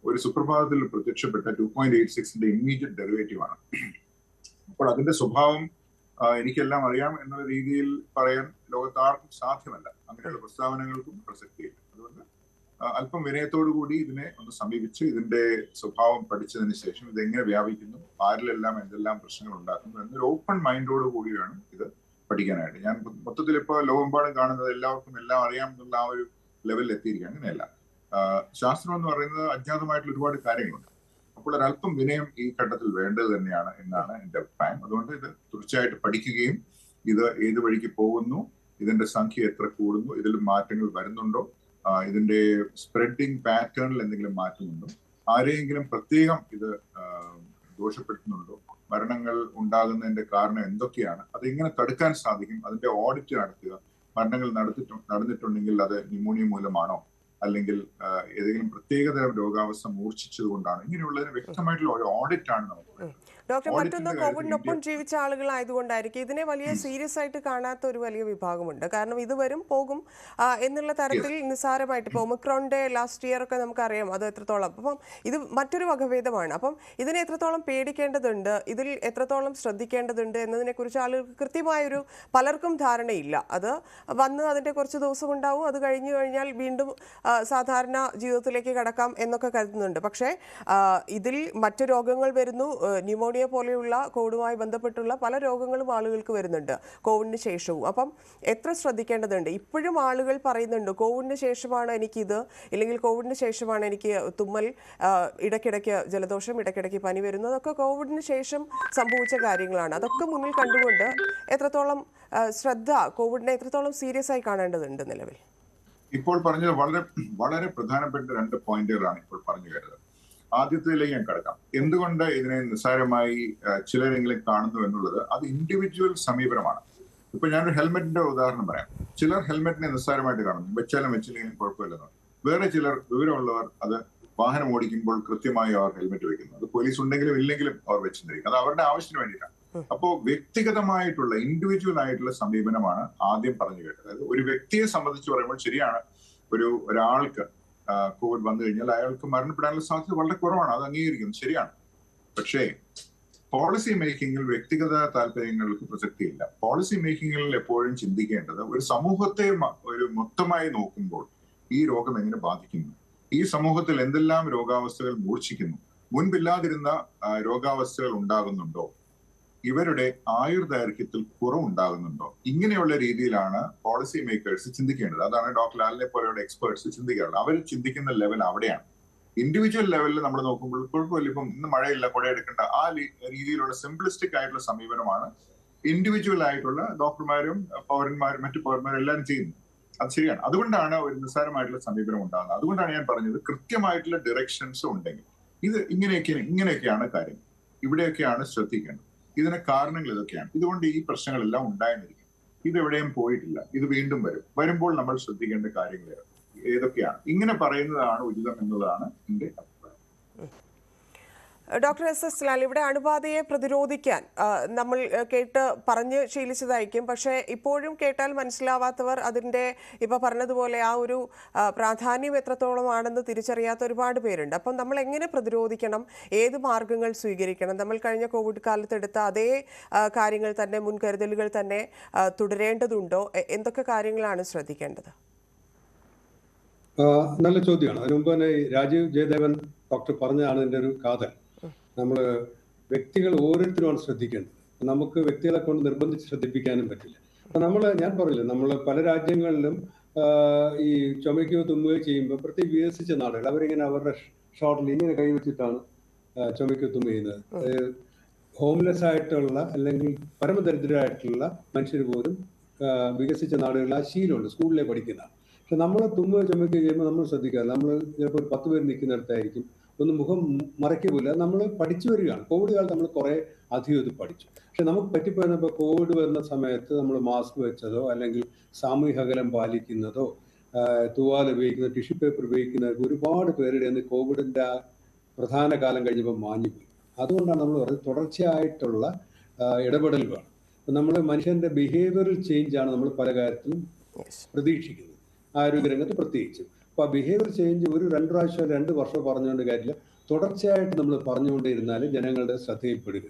ഒരു സുപ്രഭാതത്തിൽ പ്രത്യക്ഷപ്പെട്ട 2.86ന്റെ ഇമ്മീഡിയറ്റ് ഡെറിവേറ്റീവ് ആണ്. അപ്പോൾ അതിന്റെ സ്വഭാവം എനിക്കെല്ലാം അറിയാം എന്നുള്ള രീതിയിൽ പറയാൻ ലോകത്താർക്കും സാധ്യമല്ല. അങ്ങനെയുള്ള പ്രസ്താവനകൾക്കും പ്രസക്തിയില്ല. അതുകൊണ്ട് അല്പം വിനയത്തോടു കൂടി ഇതിനെ ഒന്ന് സമീപിച്ച് ഇതിന്റെ സ്വഭാവം പഠിച്ചതിന് ശേഷം ഇതെങ്ങനെ വ്യാപിക്കുന്നു, ആരിലെല്ലാം എന്തെല്ലാം പ്രശ്നങ്ങൾ ഉണ്ടാക്കുന്നു എന്നൊരു ഓപ്പൺ മൈൻഡോട് കൂടി വേണം ഇത് പഠിക്കാനായിട്ട്. ഞാൻ മൊത്തത്തിൽ ഇപ്പോൾ ലോകമെമ്പാടും കാണുന്നത് എല്ലാവർക്കും എല്ലാം അറിയാം എന്നുള്ള ആ ഒരു ലെവലിൽ എത്തിയിരിക്കുക. അങ്ങനെയല്ല. ശാസ്ത്രം എന്ന് പറയുന്നത് അജ്ഞാതമായിട്ടുള്ള ഒരുപാട് കാര്യങ്ങളുണ്ട്. അപ്പോൾ ഒരല്പം വിനയം ഈ ഘട്ടത്തിൽ വേണ്ടത് തന്നെയാണ് എന്നാണ് എൻ്റെ അഭിപ്രായം. അതുകൊണ്ട് ഇത് തീർച്ചയായിട്ടും പഠിക്കുകയും ഇത് ഏത് വഴിക്ക് പോകുന്നു, ഇതിന്റെ സംഖ്യ എത്ര കൂടുന്നു, ഇതിൽ മാറ്റങ്ങൾ വരുന്നുണ്ടോ, ഇതിന്റെ സ്പ്രെഡിങ് പാറ്റേണിൽ എന്തെങ്കിലും മാറ്റമുണ്ടോ, ആരെയെങ്കിലും പ്രത്യേകം ഇത് ദോഷപ്പെടുത്തുന്നുണ്ടോ, മരണങ്ങൾ ഉണ്ടാകുന്നതിന്റെ കാരണം എന്തൊക്കെയാണ്, അതെങ്ങനെ തടുക്കാൻ സാധിക്കും, അതിന്റെ ഓഡിറ്റ് നടത്തുക. മരണങ്ങൾ നടന്നിട്ടുണ്ടെങ്കിൽ അത് ന്യൂമോണിയ മൂലമാണോ, അല്ലെങ്കിൽ ഏതെങ്കിലും പ്രത്യേകതരം രോഗാവസ്ഥ മൂർച്ഛിച്ചതുകൊണ്ടാണ്, ഇങ്ങനെയുള്ളതിന് വ്യക്തമായിട്ടുള്ള ഒരു ഓഡിറ്റ് ആണ് നമുക്ക്. ഡോക്ടർ, മറ്റൊന്ന് കോവിഡിനൊപ്പം ജീവിച്ച ആളുകളായതുകൊണ്ടായിരിക്കും ഇതിനെ വലിയ സീരിയസ് ആയിട്ട് കാണാത്ത ഒരു വലിയ വിഭാഗമുണ്ട്. കാരണം ഇത് വരും പോകും എന്നുള്ള തരത്തിൽ നിസ്സാരമായിട്ട്, ഇപ്പോൾ ഒമിക്രോണിന്റെ ലാസ്റ്റ് ഇയർ ഒക്കെ നമുക്കറിയാം അത് എത്രത്തോളം. അപ്പം ഇത് മറ്റൊരു വകഭേദമാണ്. അപ്പം ഇതിനെ എത്രത്തോളം പേടിക്കേണ്ടതുണ്ട്, ഇതിൽ എത്രത്തോളം ശ്രദ്ധിക്കേണ്ടതുണ്ട് എന്നതിനെക്കുറിച്ച് ആളുകൾക്ക് കൃത്യമായൊരു പലർക്കും ധാരണയില്ല. അത് വന്ന് അതിൻ്റെ കുറച്ച് ദിവസം ഉണ്ടാവും, അത് കഴിഞ്ഞു കഴിഞ്ഞാൽ വീണ്ടും സാധാരണ ജീവിതത്തിലേക്ക് കടക്കാം എന്നൊക്കെ കരുതുന്നുണ്ട്. പക്ഷേ ഇതിൽ മറ്റു രോഗങ്ങൾ വരുന്നു, ന്യൂമോണിയ ന്യൂമോണിയ പോലെയുള്ള കോവിഡുമായി ബന്ധപ്പെട്ടുള്ള പല രോഗങ്ങളും ആളുകൾക്ക് വരുന്നുണ്ട് കോവിഡിന് ശേഷവും. അപ്പം എത്ര ശ്രദ്ധിക്കേണ്ടതുണ്ട്? ഇപ്പോഴും ആളുകൾ പറയുന്നുണ്ട് കോവിഡിന് ശേഷമാണ് എനിക്കിത്, ഇല്ലെങ്കിൽ കോവിഡിന് ശേഷമാണ് എനിക്ക് തുമ്മൽ, ഇടയ്ക്കിടയ്ക്ക് ജലദോഷം, ഇടയ്ക്കിടയ്ക്ക് പനി വരുന്നതൊക്കെ കോവിഡിന് ശേഷം സംഭവിച്ച കാര്യങ്ങളാണ്. അതൊക്കെ മുന്നിൽ കണ്ടുകൊണ്ട് എത്രത്തോളം ശ്രദ്ധ, കോവിഡിനെ എത്രത്തോളം സീരിയസ് ആയി കാണേണ്ടതുണ്ട് നിലവിൽ? ഇപ്പോൾ പറഞ്ഞത് വളരെ വളരെ പ്രധാനപ്പെട്ട 2 പോയിന്റുകളാണ് ഇപ്പോൾ പറഞ്ഞു വരുന്നത്. ആദ്യത്തിലേക്ക് ഞാൻ കിടക്കാം. എന്തുകൊണ്ട് ഇതിനെ നിസ്സാരമായി ചിലരെങ്കിലും കാണുന്നു എന്നുള്ളത് അത് ഇൻഡിവിജ്വൽ സമീപനമാണ്. ഇപ്പൊ ഞാനൊരു ഹെൽമെറ്റിന്റെ ഉദാഹരണം പറയാം. ചിലർ ഹെൽമെറ്റിനെ നിസ്സാരമായിട്ട് കാണുന്നു, വെച്ചാലും വെച്ചില്ലെങ്കിലും കുഴപ്പമില്ലെന്ന്. വേറെ ചിലർ, വിവരമുള്ളവർ, അത് വാഹനം ഓടിക്കുമ്പോൾ കൃത്യമായി അവർ ഹെൽമെറ്റ് വെക്കുന്നു. അത് പോലീസ് ഉണ്ടെങ്കിലും ഇല്ലെങ്കിലും അവർ വെച്ചിരിക്കും. അത് അവരുടെ ആവശ്യത്തിന് വേണ്ടിയിട്ടാണ്. അപ്പോൾ വ്യക്തിഗതമായിട്ടുള്ള ഇൻഡിവിജ്വൽ ആയിട്ടുള്ള സമീപനമാണ് ആദ്യം പറഞ്ഞു കേട്ടത്. അതായത് ഒരു വ്യക്തിയെ സംബന്ധിച്ച് പറയുമ്പോൾ ശരിയാണ്, ഒരാൾക്ക് കോവിഡ് വന്നു കഴിഞ്ഞാൽ അയാൾക്ക് മരണപ്പെടാനുള്ള സാധ്യത വളരെ കുറവാണ്. അത് അംഗീകരിക്കുന്നു, ശരിയാണ്. പക്ഷേ പോളിസി മേക്കിങ്ങിൽ വ്യക്തിഗത താല്പര്യങ്ങൾക്ക് പ്രസക്തിയില്ല. പോളിസി മേക്കിങ്ങിൽ എപ്പോഴും ചിന്തിക്കേണ്ടത് ഒരു സമൂഹത്തെ ഒരു മൊത്തമായി നോക്കുമ്പോൾ ഈ രോഗം എങ്ങനെ ബാധിക്കുന്നു, ഈ സമൂഹത്തിൽ എന്തെല്ലാം രോഗാവസ്ഥകൾ മൂർച്ഛിക്കുന്നു, മുൻപില്ലാതിരുന്ന രോഗാവസ്ഥകൾ ഉണ്ടാകുന്നുണ്ടോ, ഇവരുടെ ആയുർദൈർഘ്യത്തിൽ കുറവുണ്ടാകുന്നുണ്ടോ, ഇങ്ങനെയുള്ള രീതിയിലാണ് പോളിസി മേക്കേഴ്സ് ചിന്തിക്കേണ്ടത്. അതാണ് ഡോക്ടർ ലാലിനെ പോലെയുള്ള എക്സ്പേർട്സ് ചിന്തിക്കാറുള്ളത്. അവർ ചിന്തിക്കുന്ന ലെവൽ അവിടെയാണ്. ഇൻഡിവിജ്വൽ ലെവലിൽ നമ്മൾ നോക്കുമ്പോൾ കുഴപ്പമില്ല, ഇപ്പം ഇന്ന് മഴയില്ല, കുട എടുക്കേണ്ട, ആ രീതിയിലുള്ള സിംപ്ലിസ്റ്റിക് ആയിട്ടുള്ള സമീപനമാണ് ഇൻഡിവിജ്വൽ ആയിട്ടുള്ള ഡോക്ടർമാരും പൗരന്മാരും മറ്റു പൗരന്മാരും എല്ലാവരും ചെയ്യുന്നത്. അത് ശരിയാണ്. അതുകൊണ്ടാണ് ഒരു നിസ്സാരമായിട്ടുള്ള സമീപനം ഉണ്ടാകുന്നത്. അതുകൊണ്ടാണ് ഞാൻ പറഞ്ഞത് കൃത്യമായിട്ടുള്ള ഡിറക്ഷൻസ് ഉണ്ടെങ്കിൽ ഇത് ഇങ്ങനെയൊക്കെയാണ് കാര്യം, ഇവിടെയൊക്കെയാണ് ശ്രദ്ധിക്കേണ്ടത്, ഇതിന് കാരണങ്ങൾ ഇതൊക്കെയാണ്, ഇതുകൊണ്ട് ഈ പ്രശ്നങ്ങളെല്ലാം ഉണ്ടായിരിക്കും, ഇതെവിടെയും പോയിട്ടില്ല, ഇത് വീണ്ടും വരുമ്പോൾ നമ്മൾ ശ്രദ്ധിക്കേണ്ട കാര്യങ്ങൾ ഏതൊക്കെയാണ്, ഇങ്ങനെ പറയുന്നതാണ് ഉചിതം എന്നുള്ളതാണ് എന്റെ അഭിപ്രായം. ഡോക്ടർ എസ് എസ് ലാൽ, ഇവിടെ അണുബാധയെ പ്രതിരോധിക്കാൻ നമ്മൾ കേട്ട് പറഞ്ഞ് ശീലിച്ചതായിരിക്കും. പക്ഷേ ഇപ്പോഴും കേട്ടാൽ മനസ്സിലാവാത്തവർ, അതിൻ്റെ ഇപ്പോൾ പറഞ്ഞതുപോലെ ആ ഒരു പ്രാധാന്യം എത്രത്തോളമാണെന്ന് തിരിച്ചറിയാത്ത ഒരുപാട് പേരുണ്ട്. അപ്പം നമ്മൾ എങ്ങനെ പ്രതിരോധിക്കണം, ഏത് മാർഗങ്ങൾ സ്വീകരിക്കണം? നമ്മൾ കഴിഞ്ഞ കോവിഡ് കാലത്തെടുത്ത അതേ കാര്യങ്ങൾ തന്നെ, മുൻകരുതലുകൾ തന്നെ തുടരേണ്ടതുണ്ടോ? എന്തൊക്കെ കാര്യങ്ങളാണ് ശ്രദ്ധിക്കേണ്ടത്? നല്ല ചോദ്യമാണ്. അതിനു മുമ്പ് തന്നെ രാജീവ് ജയദേവൻ ഡോക്ടർ പറഞ്ഞതാണ് ഇതിൻ്റെ ഒരു കാതൽ. നമ്മൾ വ്യക്തികൾ ഓരോരുത്തരുമാണ് ശ്രദ്ധിക്കേണ്ടത്. നമുക്ക് വ്യക്തികളെ കൊണ്ട് നിർബന്ധിച്ച് ശ്രദ്ധിപ്പിക്കാനും പറ്റില്ല. അപ്പൊ ഞാൻ പറഞ്ഞില്ല, നമ്മൾ പല രാജ്യങ്ങളിലും ഈ ചുമയ്ക്കുകയോ തുമ്മുകയോ ചെയ്യുമ്പോൾ പ്രത്യേക വികസിച്ച നാടുകൾ അവരിങ്ങനെ അവരുടെ ഷോട്ടിൽ ഇങ്ങനെ കൈവച്ചിട്ടാണ് ചുമയ്ക്കുകയോ തുമ്മ ചെയ്യുന്നത്. ഹോംലെസ് ആയിട്ടുള്ള അല്ലെങ്കിൽ പരമദരിദ്രരായിട്ടുള്ള മനുഷ്യർ പോലും വികസിച്ച നാടുകളിൽ ആ ശീലമുണ്ട്, സ്കൂളിലെ പഠിക്കുന്ന. പക്ഷെ നമ്മൾ തുമ്മുകയോ ചുമയ്ക്കുകയോ ചെയ്യുമ്പോൾ നമ്മൾ ശ്രദ്ധിക്കാറില്ല. നമ്മൾ ചിലപ്പോൾ 10 പേര് നിൽക്കുന്നിടത്തായിരിക്കും, ഒന്ന് മുഖം മറയ്ക്കുമില്ല. നമ്മൾ പഠിച്ചു വരികയാണ്. കോവിഡ് കാലത്ത് നമ്മൾ കുറെ അധികം ഇത് പഠിച്ചു. പക്ഷെ നമുക്ക് പറ്റിപ്പോയിരുന്നപ്പോൾ കോവിഡ് വരുന്ന സമയത്ത് നമ്മൾ മാസ്ക് വെച്ചതോ അല്ലെങ്കിൽ സാമൂഹിക അകലം പാലിക്കുന്നതോ തൂവാൽ ഉപയോഗിക്കുന്ന ടിഷ്യൂ പേപ്പർ ഉപയോഗിക്കുന്നതൊക്കെ ഒരുപാട് പേരുടെ കോവിഡിന്റെ പ്രധാന കാലം കഴിഞ്ഞപ്പോൾ മാഞ്ഞുപോയി. അതുകൊണ്ടാണ് നമ്മൾ പറയുന്നത് തുടർച്ചയായിട്ടുള്ള ഇടപെടൽ വേണം. നമ്മൾ മനുഷ്യന്റെ ബിഹേവിയറൽ ചേഞ്ച് ആണ് നമ്മൾ പല കാര്യത്തിലും പ്രതീക്ഷിക്കുന്നത്, ആരോഗ്യരംഗത്ത് പ്രത്യേകിച്ചും. അപ്പോൾ ആ ബിഹേവിയർ ചേഞ്ച് 2 പ്രാവശ്യം 2 വർഷം പറഞ്ഞുകൊണ്ട് കാര്യമില്ല, തുടർച്ചയായിട്ട് നമ്മൾ പറഞ്ഞുകൊണ്ടിരുന്നാൽ ജനങ്ങളുടെ ശ്രദ്ധയിൽപ്പെടുക.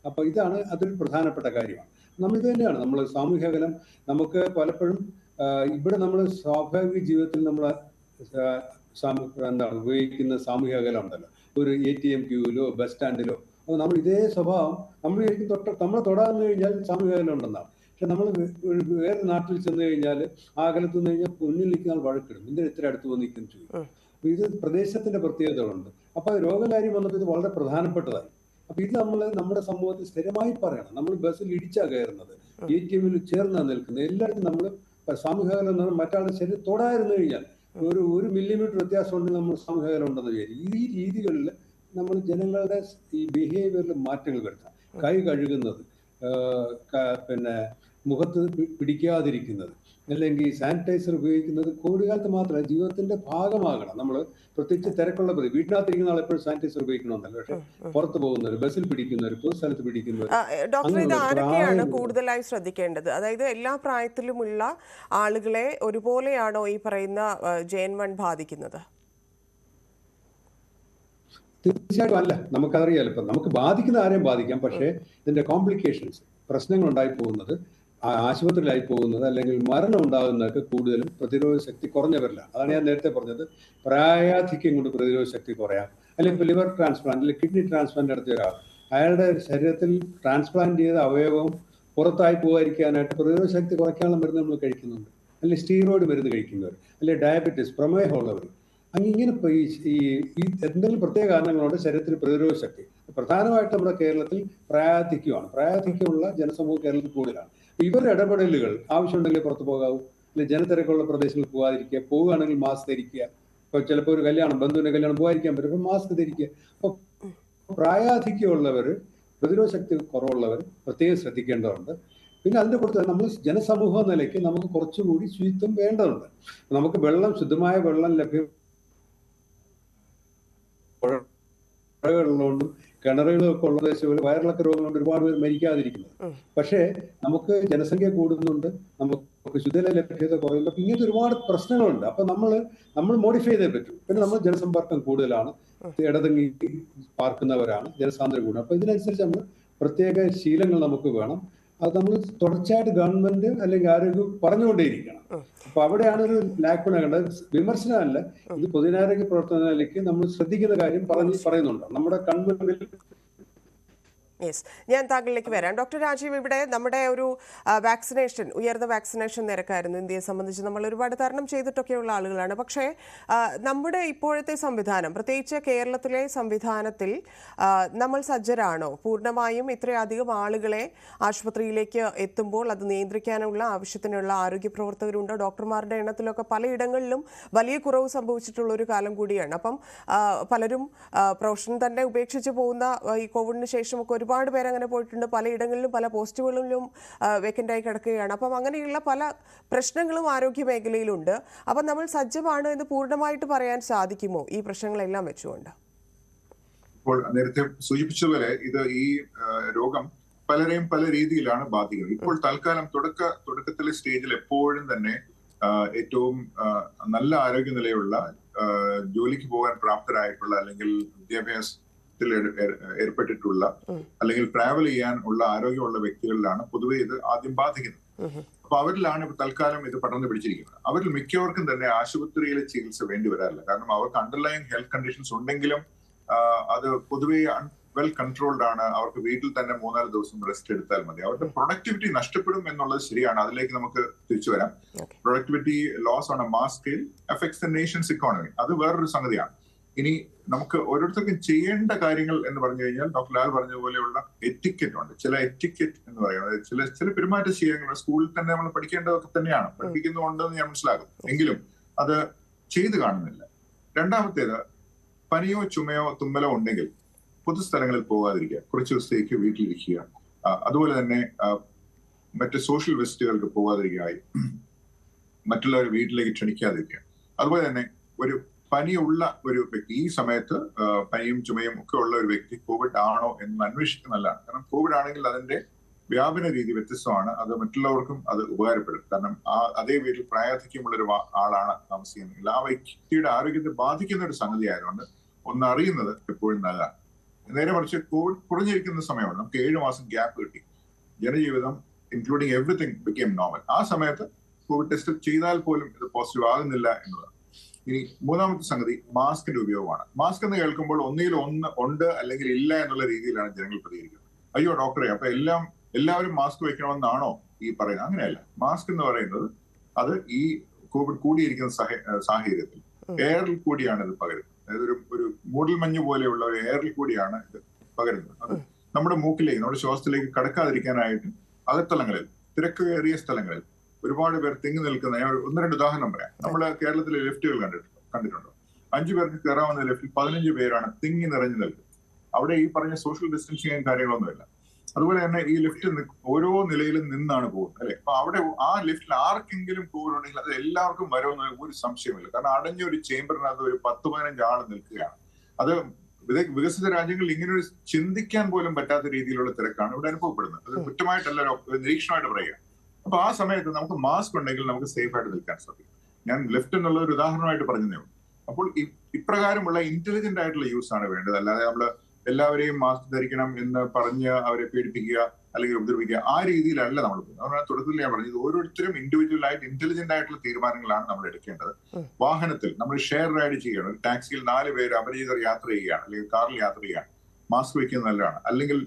അപ്പോൾ അതൊരു പ്രധാനപ്പെട്ട കാര്യമാണ്. ഇത് തന്നെയാണ് നമ്മൾ സാമൂഹ്യ അകലം. നമുക്ക് പലപ്പോഴും ഇവിടെ നമ്മൾ സ്വാഭാവിക ജീവിതത്തിൽ നമ്മൾ ഉപയോഗിക്കുന്ന സാമൂഹ്യ അകലം ഉണ്ടല്ലോ, ഒരു ATM ക്യൂവിലോ ബസ് സ്റ്റാൻഡിലോ. അപ്പോൾ നമ്മൾ ഇതേ സ്വഭാവം നമ്മൾ തൊടാന്ന് കഴിഞ്ഞാൽ സാമൂഹ്യ അകലം ഉണ്ടെന്നാണ്. പക്ഷെ നമ്മൾ വേറെ നാട്ടിൽ ചെന്ന് കഴിഞ്ഞാൽ ആ അകലത്ത് നിന്ന് കഴിഞ്ഞാൽ മുന്നിൽ നിൽക്കുന്ന ആൾ വഴക്കിടും, ഇതിന് ഇത്ര അടുത്ത് വന്ന് നിൽക്കുന്നു ചെയ്യും. അപ്പൊ ഇത് പ്രദേശത്തിന്റെ പ്രത്യേകതകളുണ്ട്. അപ്പൊ രോഗകാര്യം വന്നപ്പോൾ ഇത് വളരെ പ്രധാനപ്പെട്ടതായി. അപ്പൊ ഇത് നമ്മുടെ സമൂഹത്തിൽ സ്ഥിരമായി പറയണം. നമ്മൾ ബസ്സിൽ ഇടിച്ചാ കയറുന്നത്, ATM ചേർന്നാ നിൽക്കുന്നത്, എല്ലായിടത്തും നമ്മൾ സാമൂഹ്യ അകലം മറ്റാളുടെ ശരീരം തൊടായിരുന്നു കഴിഞ്ഞാൽ ഒരു മില്ലിമീറ്റർ വ്യത്യാസം ഉണ്ടെങ്കിൽ നമ്മൾ സാമൂഹ്യ അകലം ഉണ്ടെന്ന് വിചാരിക്കും. ഈ രീതികളിൽ നമ്മൾ ജനങ്ങളുടെ ഈ ബിഹേവിയറിൽ മാറ്റങ്ങൾ വരുത്താം. കൈ കഴുകുന്നത്, പിന്നെ മുഖത്ത് പിടിക്കാതിരിക്കുന്നത്, അല്ലെങ്കിൽ സാനിറ്റൈസർ ഉപയോഗിക്കുന്നത് കോവിഡ് കാലത്ത് മാത്രമല്ല ജീവിതത്തിന്റെ ഭാഗമാകണം. നമ്മൾ പ്രത്യേകിച്ച് തിരക്കുള്ള വീട്ടിനകത്തിരിക്കുന്ന ആൾ എപ്പോഴും സാനിറ്റൈസർ ഉപയോഗിക്കണമെന്നല്ല, പക്ഷെ പുറത്ത് പോകുന്നവർ, ബസ്സിൽ പിടിക്കുന്നവർ, പൊതുസ്ഥലത്ത് പിടിക്കുന്നവർ. ഡോക്ടർ, ഇത് ആരൊക്കെയാണ് കൂടുതലായി ശ്രദ്ധിക്കേണ്ടത്? അതായത് എല്ലാ പ്രായത്തിലുമുള്ള ആളുകളെ ഒരുപോലെയാണോ ഈ പറയുന്ന JN1 ബാധിക്കുന്നത്? തീർച്ചയായിട്ടും അല്ല. നമുക്കറിയാലോ, ഇപ്പം നമുക്ക് ബാധിക്കുന്ന ആരെയും ബാധിക്കാം. പക്ഷേ ഇതിന്റെ കോംപ്ലിക്കേഷൻസ്, പ്രശ്നങ്ങൾ ഉണ്ടായി പോകുന്നത്, ആശുപത്രിയിലായി പോകുന്നത് അല്ലെങ്കിൽ മരണം ഉണ്ടാകുന്നതൊക്കെ കൂടുതലും പ്രതിരോധ ശക്തി കുറഞ്ഞവരിലാണ്. അതാണ് ഞാൻ നേരത്തെ പറഞ്ഞത്, പ്രായാധിക്യം കൊണ്ട് പ്രതിരോധ ശക്തി കുറയാം. അല്ലെങ്കിൽ ഇപ്പോൾ ലിവർ ട്രാൻസ്പ്ലാന്റ് അല്ലെങ്കിൽ കിഡ്നി ട്രാൻസ്പ്ലാന്റ് നടത്തിയ ഒരാൾ അയാളുടെ ശരീരത്തിൽ ട്രാൻസ്പ്ലാന്റ് ചെയ്ത അവയവം പുറത്തായി പോകാതിരിക്കാനായിട്ട് പ്രതിരോധ ശക്തി കുറയ്ക്കാനുള്ള മരുന്ന് നമ്മൾ കഴിക്കുന്നുണ്ട്, അല്ലെങ്കിൽ സ്റ്റീറോയിഡ് മരുന്ന് കഴിക്കുന്നവർ, അല്ലെങ്കിൽ ഡയബറ്റീസ്, പ്രമേഹമുള്ളവർ, ഇങ്ങനെ ഈ എന്തെങ്കിലും പ്രത്യേക കാരണങ്ങളുണ്ട് ശരീരത്തിൽ പ്രതിരോധ ശക്തി. പ്രധാനമായിട്ട് നമ്മുടെ കേരളത്തിൽ പ്രായാധിക്യമുള്ള ജനസമൂഹം കേരളത്തിൽ കൂടുതലാണ്. ഇവരുടെ ഇടപെടലുകൾ ആവശ്യമുണ്ടെങ്കിൽ പുറത്തു പോകാവൂ, അല്ലെങ്കിൽ ജനത്തിരക്കുള്ള പ്രദേശങ്ങളിൽ പോകാതിരിക്കുക, പോവുകയാണെങ്കിൽ മാസ്ക് ധരിക്കുക. ഇപ്പോൾ ചിലപ്പോൾ ഒരു ബന്ധുവിന്റെ കല്യാണം പോകാതിരിക്കാൻ പറ്റും, അപ്പോൾ മാസ്ക് ധരിക്കുക. അപ്പോൾ പ്രായാധിക്യമുള്ളവർ, പ്രതിരോധ ശക്തി കുറവുള്ളവർ പ്രത്യേകം ശ്രദ്ധിക്കേണ്ടതുണ്ട്. പിന്നെ അതിൻ്റെ പുറത്ത് നമ്മൾ ജനസമൂഹ നിലയ്ക്ക് നമുക്ക് കുറച്ചുകൂടി ശുചിത്വം വേണ്ടതുണ്ട്. നമുക്ക് ശുദ്ധമായ വെള്ളം പുഴകളുള്ളതുകൊണ്ടും കിണറുകളൊക്കെ ഉള്ള പ്രദേശങ്ങളിൽ വയറിളക്ക രോഗം കൊണ്ട് ഒരുപാട് പേര് മരിക്കാതിരിക്കുന്നത്. പക്ഷേ നമുക്ക് ജനസംഖ്യ കൂടുന്നുണ്ട്, നമുക്ക് ശുദ്ധജല ലഭ്യത കുറയുന്നു, ഇങ്ങനത്തെ ഒരുപാട് പ്രശ്നങ്ങളുണ്ട്. അപ്പൊ നമ്മൾ മോഡിഫൈ ചെയ്തേ പറ്റും. പിന്നെ നമ്മൾ ജനസമ്പർക്കം കൂടുതലാണ്, ഇടതങ്ങി പാർക്കുന്നവരാണ്, ജനസാന്ദ്രത കൂടുതൽ. അപ്പൊ ഇതിനനുസരിച്ച് നമ്മൾ പ്രത്യേക ശീലങ്ങൾ നമുക്ക് വേണം. അത് നമ്മൾ തുടർച്ചയായിട്ട് ഗവൺമെന്റ് അല്ലെങ്കിൽ ആരോഗ്യം പറഞ്ഞുകൊണ്ടേയിരിക്കണം. അപ്പൊ അവിടെയാണ് ഒരു ലാക്കുണ കണ്ടത്. വിമർശനമല്ല, ഇത് പൊതുജനാരോഗ്യ പ്രവർത്തനത്തിലേക്ക് നമ്മൾ ശ്രദ്ധിക്കുന്ന കാര്യം പറയുന്നുണ്ട് നമ്മുടെ കൺമുൻപിൽ. യെസ്, ഞാൻ താങ്കളിലേക്ക് വരാം. ഡോക്ടർ രാജീവ്, ഇവിടെ നമ്മുടെ ഒരു ഉയർന്ന വാക്സിനേഷൻ നിരക്കായിരുന്നു ഇന്ത്യയെ സംബന്ധിച്ച്. നമ്മൾ ഒരുപാട് തരണം ചെയ്തിട്ടൊക്കെയുള്ള ആളുകളാണ്. പക്ഷേ നമ്മുടെ ഇപ്പോഴത്തെ സംവിധാനം, പ്രത്യേകിച്ച് കേരളത്തിലെ സംവിധാനത്തിൽ നമ്മൾ സജ്ജരാണോ? പൂർണ്ണമായും ഇത്രയധികം ആളുകളെ ആശുപത്രിയിലേക്ക് എത്തുമ്പോൾ അത് നിയന്ത്രിക്കാനുള്ള ആവശ്യത്തിനുള്ള ആരോഗ്യ പ്രവർത്തകരുണ്ടോ? ഡോക്ടർമാരുടെ എണ്ണത്തിലൊക്കെ പലയിടങ്ങളിലും വലിയ കുറവ് സംഭവിച്ചിട്ടുള്ള ഒരു കാലം കൂടിയാണ്. അപ്പം പലരും പ്രൊഫഷൻ തന്നെ ഉപേക്ഷിച്ച് പോകുന്ന ഈ കോവിഡിന് ശേഷമൊക്കെ ഒരുപാട് പേര് അങ്ങനെ പോയിട്ടുണ്ട്. പലയിടങ്ങളിലും പല പോസ്റ്റുകളിലും വേക്കൻ്റായി കിടക്കുകയാണ്. അപ്പം അങ്ങനെയുള്ള പല പ്രശ്നങ്ങളും ആരോഗ്യ മേഖലയിലുണ്ട്. അപ്പം നമ്മൾ സജ്ജമാണ് എന്ന് പൂർണ്ണമായിട്ട് പറയാൻ സാധിക്കുമോ ഈ പ്രശ്നങ്ങളെല്ലാം വെച്ചുകൊണ്ട്? ഇപ്പോൾ നേരത്തെ സൂചിപ്പിച്ചതുപോലെ ഈ രോഗം പലരെയും പല രീതിയിലാണ് ബാധിക്കുന്നത്. ഇപ്പോൾ തൽക്കാലം തുടക്കത്തിലെ സ്റ്റേജിൽ എപ്പോഴും തന്നെ ഏറ്റവും നല്ല ആരോഗ്യനിലയുള്ള, ജോലിക്ക് പോകാൻ പ്രാപ്തരായിട്ടുള്ള, അല്ലെങ്കിൽ വിദ്യാഭ്യാസ ഏർപ്പെട്ടിട്ടുള്ള, അല്ലെങ്കിൽ ട്രാവൽ ചെയ്യാൻ ഉള്ള ആരോഗ്യമുള്ള വ്യക്തികളിലാണ് പൊതുവെ ഇത് ആദ്യം ബാധിക്കുന്നത്. അപ്പൊ അവരിലാണ് ഇപ്പൊ തൽക്കാലം ഇത് പടർന്നു പിടിച്ചിരിക്കുന്നത്. അവരിൽ മിക്കവർക്കും തന്നെ ആശുപത്രിയിലെ ചികിത്സ വേണ്ടി വരാറില്ല. കാരണം അവർക്ക് അണ്ടർലൈൻ ഹെൽത്ത് കണ്ടീഷൻസ് ഉണ്ടെങ്കിലും അത് പൊതുവെ വെൽ കൺട്രോൾഡ് ആണ്. അവർക്ക് വീട്ടിൽ തന്നെ 3-4 ദിവസം റെസ്റ്റ് എടുത്താൽ മതി. അവരുടെ പ്രൊഡക്ടിവിറ്റി നഷ്ടപ്പെടും എന്നുള്ളത് ശരിയാണ്. അതിലേക്ക് നമുക്ക് തിരിച്ചു വരാം. Productivity loss on a mass scale affects the nation's economy. അത് വേറൊരു സംഗതിയാണ്. ഇനി നമുക്ക് ഓരോരുത്തർക്കും ചെയ്യേണ്ട കാര്യങ്ങൾ എന്ന് പറഞ്ഞു കഴിഞ്ഞാൽ ഡോക്ടർ ലാൽ പറഞ്ഞ പോലെയുള്ള എറ്റിക്കറ്റ് ഉണ്ട്. ചില എറ്റിക്കറ്റ് എന്ന് പറയുന്നത് ചില പെരുമാറ്റ ശീലങ്ങൾ സ്കൂളിൽ തന്നെ നമ്മൾ പഠിക്കേണ്ടതൊക്കെ തന്നെയാണ്, പഠിപ്പിക്കുന്നുണ്ടെന്ന് ഞാൻ മനസ്സിലാക്കും. എങ്കിലും അത് ചെയ്തു കാണുന്നില്ല. രണ്ടാമത്തേത്, പനിയോ ചുമയോ തുമ്മലോ ഉണ്ടെങ്കിൽ പൊതുസ്ഥലങ്ങളിൽ പോകാതിരിക്കുക, കുറച്ച് ദിവസത്തേക്ക് വീട്ടിലിരിക്കുക. അതുപോലെ തന്നെ മറ്റ് സോഷ്യൽ വിസിറ്റുകൾക്ക് പോകാതിരിക്കുക, മറ്റുള്ളവർ വീട്ടിലേക്ക് ക്ഷണിക്കാതിരിക്കുക. അതുപോലെ തന്നെ ഒരു പനിയുള്ള ഒരു വ്യക്തി, ഈ സമയത്ത് പനിയും ചുമയും ഒക്കെ ഉള്ള ഒരു വ്യക്തി കോവിഡ് ആണോ എന്ന് അന്വേഷിക്കുന്നതല്ലാണ്. കാരണം കോവിഡ് ആണെങ്കിൽ അതിന്റെ വ്യാപന രീതി വ്യത്യസ്തമാണ്. അത് മറ്റുള്ളവർക്കും അത് ഉപകാരപ്പെടും. കാരണം അതേ വീട്ടിൽ പ്രായാധിക്യമുള്ള ഒരു ആളാണ് താമസിക്കുന്നെങ്കിൽ ആ വ്യക്തിയുടെ ആരോഗ്യത്തെ ബാധിക്കുന്ന ഒരു സംഗതി ആയതുകൊണ്ട് ഒന്നറിയുന്നത് എപ്പോഴും നല്ലതാണ്. നേരെ മറിച്ച് കോവിഡ് കുറഞ്ഞിരിക്കുന്ന സമയമാണ്, നമുക്ക് 7 മാസം ഗ്യാപ്പ് കിട്ടി, ജനജീവിതം ഇൻക്ലൂഡിങ് എവറിത്തിങ് ബിക്കേം നോർമൽ. ആ സമയത്ത് കോവിഡ് ടെസ്റ്റ് ചെയ്താൽ പോലും ഇത് പോസിറ്റീവ് ആകുന്നില്ല എന്നതാണ്. ഇനി മൂന്നാമത്തെ സംഗതി മാസ്കിന്റെ ഉപയോഗമാണ്. മാസ്ക് എന്ന് കേൾക്കുമ്പോൾ ഒന്നിൽ ഉണ്ട് അല്ലെങ്കിൽ ഇല്ല എന്നുള്ള രീതിയിലാണ് ജനങ്ങൾ പ്രതികരിക്കുന്നത്. അയ്യോ ഡോക്ടറെ, അപ്പൊ എല്ലാവരും മാസ്ക് വെക്കണമെന്നാണോ ഈ പറയുന്നത്? അങ്ങനെയല്ല. മാസ്ക് എന്ന് പറയുന്നത് അത് ഈ കോവിഡ് കൂടിയിരിക്കുന്ന സാഹചര്യത്തിൽ എയറിൽ കൂടിയാണ് ഇത് പകരുന്നത്. അതായത് ഒരു മൂടൽമഞ്ഞ് പോലെയുള്ള ഒരു എയറിൽ കൂടിയാണ് ഇത് പകരുന്നത്. അത് നമ്മുടെ മൂക്കിലേക്ക്, നമ്മുടെ ശ്വാസത്തിലേക്ക് കടക്കാതിരിക്കാനായിട്ട് അകത്തളങ്ങളിൽ, തിരക്കേറിയ സ്ഥലങ്ങളിൽ ഒരുപാട് പേർ തിങ്ങി നിൽക്കുന്ന, ഞാൻ 1-2 ഉദാഹരണം പറയാം. നമ്മൾ കേരളത്തിലെ ലിഫ്റ്റുകൾ കണ്ടിട്ടുണ്ടോ? 5 പേർക്ക് കയറാവുന്ന ലിഫ്റ്റിൽ 15 പേരാണ് തിങ്ങി നിറഞ്ഞു നിൽക്കുന്നത്. അവിടെ ഈ പറഞ്ഞ സോഷ്യൽ ഡിസ്റ്റൻസിങ് കാര്യങ്ങളൊന്നുമില്ല. അതുപോലെ തന്നെ ഈ ലിഫ്റ്റ് ഓരോ നിലയിലും നിന്നാണ് പോകുന്നത്, അല്ലെ? അപ്പൊ അവിടെ ആ ലിഫ്റ്റിൽ ആർക്കെങ്കിലും കോവിഡ് ഉണ്ടെങ്കിൽ അത് എല്ലാവർക്കും വരുമെന്ന് ഒരു സംശയമില്ല. കാരണം അടഞ്ഞ ഒരു ചേംബറിനകത്ത് ഒരു 10-15 ആൾ നിൽക്കുകയാണ്. അത് വികസിത രാജ്യങ്ങളിൽ ഇങ്ങനെ ഒരു ചിന്തിക്കാൻ പോലും പറ്റാത്ത രീതിയിലുള്ള തിരക്കാണ് ഇവിടെ അനുഭവപ്പെടുന്നത്. അത് കുറ്റമായിട്ടല്ല, നിരീക്ഷണമായിട്ട് പറയുക. അപ്പൊ ആ സമയത്ത് നമുക്ക് മാസ്ക് ഉണ്ടെങ്കിൽ നമുക്ക് സേഫ് ആയിട്ട് നിൽക്കാൻ സാധിക്കും. ഞാൻ ലിഫ്റ്റ് എന്നുള്ള ഒരു ഉദാഹരണമായിട്ട് പറഞ്ഞതേ ഉള്ളൂ. അപ്പോൾ ഇപ്രകാരമുള്ള ഇന്റലിജന്റ് ആയിട്ടുള്ള യൂസ് ആണ് വേണ്ടത്. അല്ലാതെ നമ്മൾ എല്ലാവരെയും മാസ്ക് ധരിക്കണം എന്ന് പറഞ്ഞ് അവരെ പേടിപ്പിക്കുക അല്ലെങ്കിൽ ഉപദ്രവിക്കുക, ആ രീതിയിലല്ല നമ്മൾ പോകുന്നത്. അതുകൊണ്ട് തുടക്കത്തിൽ ഞാൻ പറഞ്ഞത് ഓരോരുത്തരും ഇൻഡിവിജ്വൽ ആയിട്ട് ഇന്റലിജന്റ് ആയിട്ടുള്ള തീരുമാനങ്ങളാണ് നമ്മൾ എടുക്കേണ്ടത്. വാഹനത്തിൽ നമ്മൾ ഷെയർ റൈഡ് ചെയ്യണം. ഒരു ടാക്സിയിൽ 4 പേര് അപരിചിതർ യാത്ര ചെയ്യുകയാണ്, അല്ലെങ്കിൽ കാറിൽ യാത്ര ചെയ്യുകയാണ്. മാസ്ക് വയ്ക്കുന്നത് നല്ലതാണ്. അല്ലെങ്കിൽ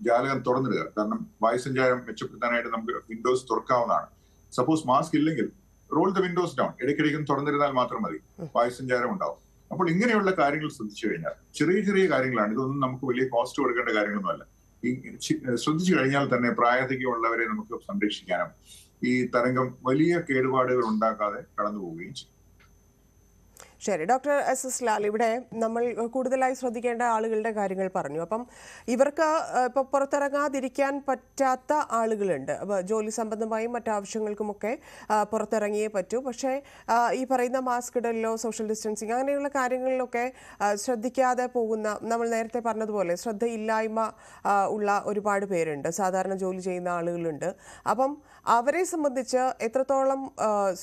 ജാലകം തുറന്നിടുക. കാരണം വായുസഞ്ചാരം മെച്ചപ്പെടുത്താനായിട്ട് നമുക്ക് വിൻഡോസ് തുറക്കാവുന്നതാണ്. സപ്പോസ് മാസ്ക് ഇല്ലെങ്കിൽ റോൾ ദ വിൻഡോസ് ഡൗൺ, ഇടയ്ക്കിടയ്ക്കും തുറന്നിരുന്നാൽ മാത്രം മതി, വായുസഞ്ചാരം ഉണ്ടാവും. അപ്പോൾ ഇങ്ങനെയുള്ള കാര്യങ്ങൾ ശ്രദ്ധിച്ചു കഴിഞ്ഞാൽ, ചെറിയ ചെറിയ കാര്യങ്ങളാണ്, ഇതൊന്നും നമുക്ക് വലിയ കോസ്റ്റ് കൊടുക്കേണ്ട കാര്യങ്ങളൊന്നുമല്ല. ഈ ശ്രദ്ധിച്ചു കഴിഞ്ഞാൽ തന്നെ പ്രായാധിക്യമുള്ളവരെ നമുക്ക് സംരക്ഷിക്കാനും ഈ തരംഗം വലിയ കേടുപാടുകൾ ഉണ്ടാക്കാതെ കടന്നു പോവുകയും ചെയ്യും. ശരി, ഡോക്ടർ SS ലാൽ, ഇവിടെ നമ്മൾ കൂടുതലായി ശ്രദ്ധിക്കേണ്ട ആളുകളുടെ കാര്യങ്ങൾ പറഞ്ഞു. അപ്പം ഇവർക്ക് ഇപ്പോൾ പുറത്തിറങ്ങാതിരിക്കാൻ പറ്റാത്ത ആളുകളുണ്ട്. അപ്പോൾ ജോലി സംബന്ധമായും മറ്റാവശ്യങ്ങൾക്കുമൊക്കെ പുറത്തിറങ്ങിയേ പറ്റൂ. പക്ഷേ ഈ പറയുന്ന മാസ്ക് ഇടലിലോ സോഷ്യൽ ഡിസ്റ്റൻസിങ് അങ്ങനെയുള്ള കാര്യങ്ങളിലൊക്കെ ശ്രദ്ധിക്കാതെ പോകുന്ന, നമ്മൾ നേരത്തെ പറഞ്ഞതുപോലെ ശ്രദ്ധയില്ലായ്മ ഉള്ള ഒരുപാട് പേരുണ്ട്, സാധാരണ ജോലി ചെയ്യുന്ന ആളുകളുണ്ട്. അപ്പം അവരെ സംബന്ധിച്ച് എത്രത്തോളം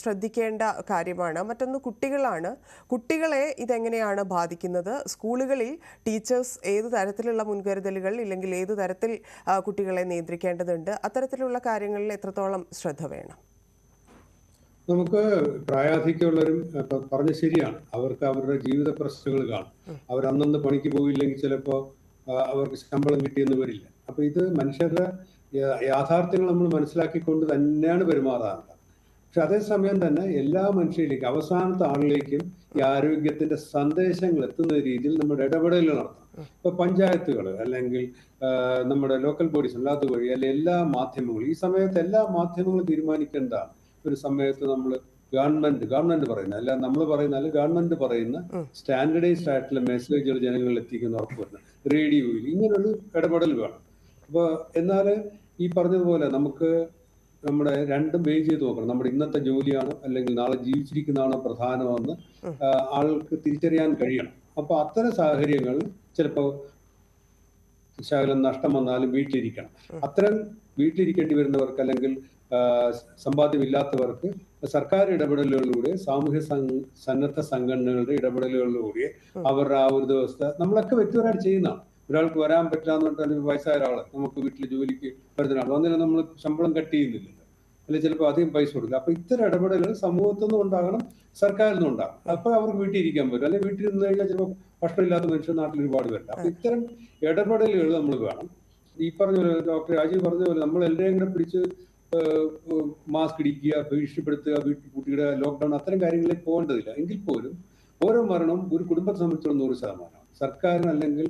ശ്രദ്ധിക്കേണ്ട കാര്യമാണ്? മറ്റൊന്ന് കുട്ടികളാണ്. കുട്ടികളെ ഇതെങ്ങനെയാണ് ബാധിക്കുന്നത്? സ്കൂളുകളിൽ ടീച്ചേഴ്സ് ഏത് തരത്തിലുള്ള മുൻകരുതലുകൾ, ഇല്ലെങ്കിൽ ഏത് തരത്തിൽ കുട്ടികളെ നിയന്ത്രിക്കേണ്ടതുണ്ട്? അത്തരത്തിലുള്ള കാര്യങ്ങളിൽ എത്രത്തോളം ശ്രദ്ധ വേണം? നമുക്ക് പ്രായാധിക്യമുള്ളവരും പറഞ്ഞ ശരിയാണ്, അവർക്ക് അവരുടെ ജീവിത പ്രശ്നങ്ങൾ കാണും. അവർ അന്നന്ന് പണിക്ക് പോയില്ലെങ്കിൽ ചിലപ്പോൾ അവർക്ക് ശമ്പളം കിട്ടിയെന്ന് വരില്ല. അപ്പൊ ഇത് മനുഷ്യരുടെ യാഥാർത്ഥ്യങ്ങൾ നമ്മൾ മനസ്സിലാക്കിക്കൊണ്ട് തന്നെയാണ് പെരുമാറാറുള്ളത്. പക്ഷെ അതേസമയം തന്നെ എല്ലാ മനുഷ്യരിലേക്കും, അവസാനത്തെ ആളിലേക്കും ഈ ആരോഗ്യത്തിന്റെ സന്ദേശങ്ങൾ എത്തുന്ന രീതിയിൽ നമ്മുടെ ഇടപെടലുകൾ നടത്താം. ഇപ്പൊ പഞ്ചായത്തുകൾ അല്ലെങ്കിൽ നമ്മുടെ ലോക്കൽ ബോഡീസ് ഉണ്ട്, അതുവഴി അല്ലെങ്കിൽ എല്ലാ മാധ്യമങ്ങളും, ഈ സമയത്ത് എല്ലാ മാധ്യമങ്ങളും തീരുമാനിക്കേണ്ടതാണ്. ഒരു സമയത്ത് നമ്മൾ ഗവൺമെന്റ് പറയുന്ന, അല്ല നമ്മൾ പറയുന്ന, അല്ല ഗവൺമെന്റ് പറയുന്ന സ്റ്റാൻഡർഡൈസ്ഡ് ആയിട്ടുള്ള മെസ്സേജുകൾ ജനങ്ങളിൽ എത്തിക്കുന്ന ഉറപ്പുവരുന്നത്, റേഡിയോയിൽ ഇങ്ങനൊരു ഇടപെടൽ വേണം. അപ്പോൾ എന്നാൽ ഈ പറഞ്ഞതുപോലെ നമുക്ക് നമ്മുടെ രണ്ടും വെയിറ്റ് ചെയ്ത് നോക്കണം. നമ്മുടെ ഇന്നത്തെ ജോലിയാണോ അല്ലെങ്കിൽ നാളെ ജീവിച്ചിരിക്കുന്നതാണോ പ്രധാനമെന്ന് ആൾക്ക് തിരിച്ചറിയാൻ കഴിയണം. അപ്പൊ അത്തരം സാഹചര്യങ്ങൾ ചിലപ്പോൾ ശകലം നഷ്ടം വന്നാലും വീട്ടിലിരിക്കണം. അത്തരം വീട്ടിലിരിക്കേണ്ടി വരുന്നവർക്ക് അല്ലെങ്കിൽ സമ്പാദ്യമില്ലാത്തവർക്ക് സർക്കാർ ഇടപെടലുകളിലൂടെ, സാമൂഹ്യ സന്നദ്ധ സംഘടനകളുടെ ഇടപെടലുകളിലൂടെ അവരുടെ ആ ഒരു ദിവസത്തെ, നമ്മളൊക്കെ വ്യക്തിപരമായിട്ട് ചെയ്യുന്നതാണ്. ഒരാൾക്ക് വരാൻ പറ്റാന്ന് പറഞ്ഞാൽ വയസ്സായ ഒരാള് നമുക്ക് വീട്ടിൽ ജോലിക്ക് വരുന്ന ആൾ വന്നില്ല, നമ്മൾ ശമ്പളം കട്ട് ചെയ്യുന്നില്ല, അല്ലെങ്കിൽ ചിലപ്പോൾ അധികം പൈസ കൊടുക്കുക. അപ്പൊ ഇത്തരം ഇടപെടലുകൾ സമൂഹത്തിൽ നിന്നും ഉണ്ടാകണം, സർക്കാരിൽ നിന്നും ഉണ്ടാകും. അപ്പൊ അവർക്ക് വീട്ടിൽ ഇരിക്കാൻ പറ്റും. അല്ലെങ്കിൽ വീട്ടിൽ നിന്ന് കഴിഞ്ഞാൽ ചിലപ്പോൾ ഭക്ഷണമില്ലാത്ത മനുഷ്യർ നാട്ടിൽ ഒരുപാട് പേരുണ്ട്. അപ്പൊ ഇത്തരം ഇടപെടലുകൾ നമ്മൾ വേണം. ഈ പറഞ്ഞ പോലെ ഡോക്ടർ രാജീവ് പറഞ്ഞ പോലെ നമ്മൾ എല്ലാവരും കൂടെ പിടിച്ച് മാസ്ക് ഇടിക്കുക, ഭീഷണിപ്പെടുത്തുക, വീട്ടിൽ കുട്ടിയുടെ ലോക്ക്ഡൌൺ, അത്തരം കാര്യങ്ങളിലേക്ക് പോകേണ്ടതില്ല. എങ്കിൽ പോലും ഓരോ മരണവും ഒരു കുടുംബത്തെ സംബന്ധിച്ചുള്ള 100%, സർക്കാരിന് അല്ലെങ്കിൽ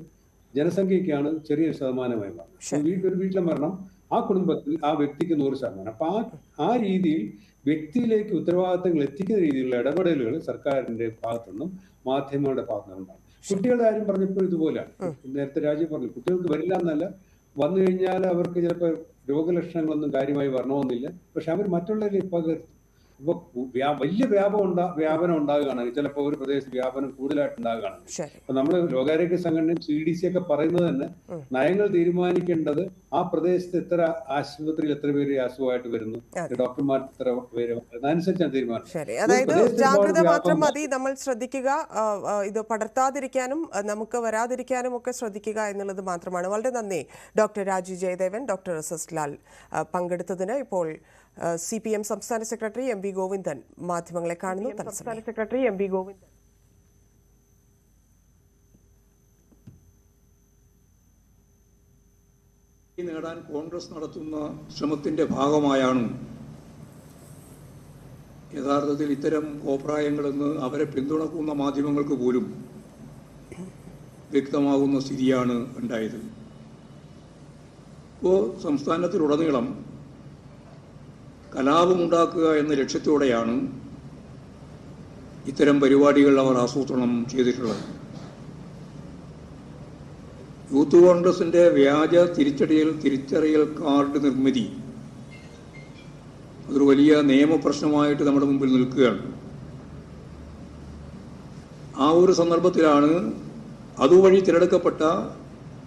ജനസംഖ്യക്കാണ് ചെറിയൊരു ശതമാനമായി മാറുന്നത്. ഒരു വീട്ടിലെ മരണം ആ കുടുംബത്തിൽ ആ വ്യക്തിക്ക് 100%. അപ്പൊ ആ രീതിയിൽ വ്യക്തിയിലേക്ക് ഉത്തരവാദിത്തങ്ങൾ എത്തിക്കുന്ന രീതിയിലുള്ള ഇടപെടലുകൾ സർക്കാരിന്റെ ഭാഗത്തുനിന്നും മാധ്യമങ്ങളുടെ ഭാഗത്തുനിന്നും ഉണ്ടാകും. കുട്ടികളുടെ കാര്യം പറഞ്ഞപ്പോൾ ഇതുപോലെയാണ്. നേരത്തെ രാജീവ് പറഞ്ഞു, കുട്ടികൾക്ക് വരില്ല എന്നല്ല, വന്നു കഴിഞ്ഞാൽ അവർക്ക് ചിലപ്പോൾ രോഗലക്ഷണങ്ങളൊന്നും കാര്യമായി വരണമെന്നില്ല. പക്ഷെ അവർ മറ്റുള്ളവരിലേക്ക് പകർത്തും. അപ്പൊ വലിയ വ്യാപനം ഉണ്ടാകുകയാണ്. ചിലപ്പോൾ ഒരു പ്രദേശത്ത് വ്യാപനം കൂടുതലായിട്ട് ഉണ്ടാകുകയാണ്. അപ്പൊ നമ്മൾ ലോകാരോഗ്യ സംഘടനയും CDC ഒക്കെ പറയുന്നത് തന്നെ നയങ്ങൾ തീരുമാനിക്കേണ്ടത് ആ പ്രദേശത്ത് എത്ര ആശുപത്രിയിൽ എത്ര പേര് അസുഖമായിട്ട് വരുന്നു, ഡോക്ടർമാർ എത്ര പേര്, അതനുസരിച്ചാണ് തീരുമാനം. അതായത് ജാഗ്രത മാത്രം മതി, നമ്മൾ ശ്രദ്ധിക്കുക, ഇത് പടർത്താതിരിക്കാനും നമുക്ക് വരാതിരിക്കാനും ഒക്കെ ശ്രദ്ധിക്കുക എന്നുള്ളത് മാത്രമാണ്. വളരെ നന്ദി doctor Rajeev Jayadevan, doctor SS Lal പങ്കെടുത്തതിന്. ഇപ്പോൾ CPM സംസ്ഥാന സെക്രട്ടറി MV ഗോവിന്ദൻ മാധ്യമങ്ങളെ കാണുന്നു. സംസ്ഥാന സെക്രട്ടറി MV ഗോവിന്ദൻ. നേടാൻ കോൺഗ്രസ് നടത്തുന്ന ശ്രമത്തിന്റെ ഭാഗമായാണ് യഥാർത്ഥത്തിൽ ഇത്തരം കോപ്രായങ്ങളെന്ന് അവരെ പിന്തുണക്കുന്ന മാധ്യമങ്ങൾക്ക് പോലും വ്യക്തമാകുന്ന സ്ഥിതിയാണ് ഉണ്ടായത്. ഇപ്പോൾ സംസ്ഥാനത്തിലുടനീളം കലാപമുണ്ടാക്കുക എന്ന ലക്ഷ്യത്തോടെയാണ് ഇത്തരം പരിപാടികൾ അവർ ആസൂത്രണം ചെയ്തിട്ടുള്ളത്. യൂത്ത് കോൺഗ്രസിന്റെ വ്യാജ തിരിച്ചറിയൽ കാർഡ് നിർമ്മിതി അതൊരു വലിയ നിയമപ്രശ്നമായിട്ട് നമ്മുടെ മുമ്പിൽ നിൽക്കുകയാണ്. ആ ഒരു സന്ദർഭത്തിലാണ് അതുവഴി തിരഞ്ഞെടുക്കപ്പെട്ട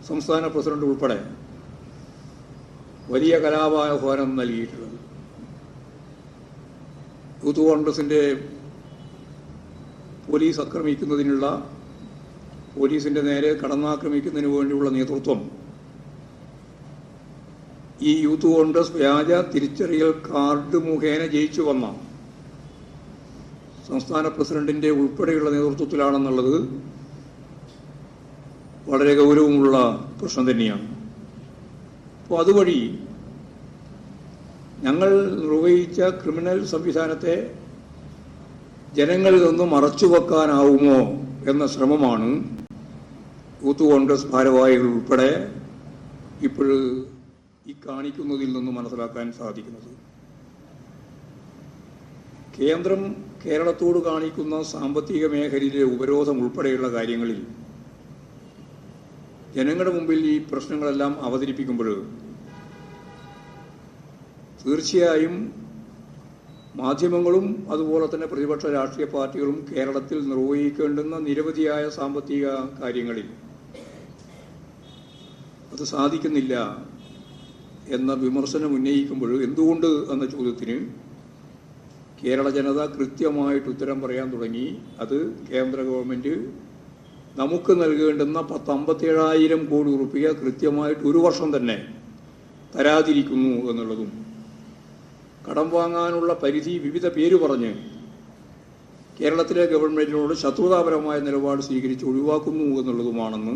സംസ്ഥാന പ്രസിഡന്റ് ഉൾപ്പെടെ വലിയ കലാപാഹ്വാനം നൽകിയിട്ടുള്ളത്. യൂത്ത് കോൺഗ്രസിന്റെ പോലീസ് ആക്രമിക്കുന്നതിനുള്ള, പോലീസിന്റെ നേരെ കടന്നാക്രമിക്കുന്നതിന് വേണ്ടിയുള്ള നേതൃത്വം ഈ യൂത്ത് കോൺഗ്രസ് വ്യാജ തിരിച്ചറിയൽ കാർഡ് മുഖേന ജയിച്ചു വന്ന സംസ്ഥാന പ്രസിഡന്റിന്റെ ഉൾപ്പെടെയുള്ള നേതൃത്വത്തിലാണെന്നുള്ളത് വളരെ ഗൗരവമുള്ള പ്രശ്നം തന്നെയാണ്. അപ്പോൾ അതുവഴി ഞങ്ങൾ നിർവഹിച്ച ക്രിമിനൽ സംവിധാനത്തെ ജനങ്ങളിൽ നിന്ന് മറച്ചുവെക്കാനാവുമോ എന്ന ശ്രമമാണ് യൂത്ത് കോൺഗ്രസ് ഭാരവാഹികൾ ഉൾപ്പെടെ ഇപ്പോൾ ഈ കാണിക്കുന്നതിൽ നിന്ന് മനസ്സിലാക്കാൻ സാധിക്കുന്നത്. കേന്ദ്രം കേരളത്തോട് കാണിക്കുന്ന സാമ്പത്തിക മേഖലയിലെ ഉപരോധം ഉൾപ്പെടെയുള്ള കാര്യങ്ങളിൽ ജനങ്ങളുടെ മുമ്പിൽ ഈ പ്രശ്നങ്ങളെല്ലാം അവതരിപ്പിക്കുമ്പോൾ തീർച്ചയായും മാധ്യമങ്ങളും അതുപോലെ തന്നെ പ്രതിപക്ഷ രാഷ്ട്രീയ പാർട്ടികളും കേരളത്തിൽ നിർവഹിക്കേണ്ടുന്ന നിരവധിയായ സാമ്പത്തിക കാര്യങ്ങളിൽ അത് സാധിക്കുന്നില്ല എന്ന വിമർശനം ഉന്നയിക്കുമ്പോൾ എന്തുകൊണ്ട് എന്ന ചോദ്യത്തിന് കേരള ജനത കൃത്യമായിട്ട് ഉത്തരം പറയാൻ തുടങ്ങി. അത് കേന്ദ്ര ഗവൺമെൻറ് നമുക്ക് നൽകേണ്ടുന്ന 57,000 കോടി റുപ്യ കൃത്യമായിട്ട് ഒരു വർഷം തന്നെ തരാതിരിക്കുന്നു എന്നുള്ളതും, കടം വാങ്ങാനുള്ള പരിധി വിവിധ പേര് പറഞ്ഞ് കേരളത്തിലെ ഗവൺമെൻറ്റിനോട് ശത്രുതാപരമായ നിലപാട് സ്വീകരിച്ച് ഒഴിവാക്കുന്നു എന്നുള്ളതുമാണെന്ന്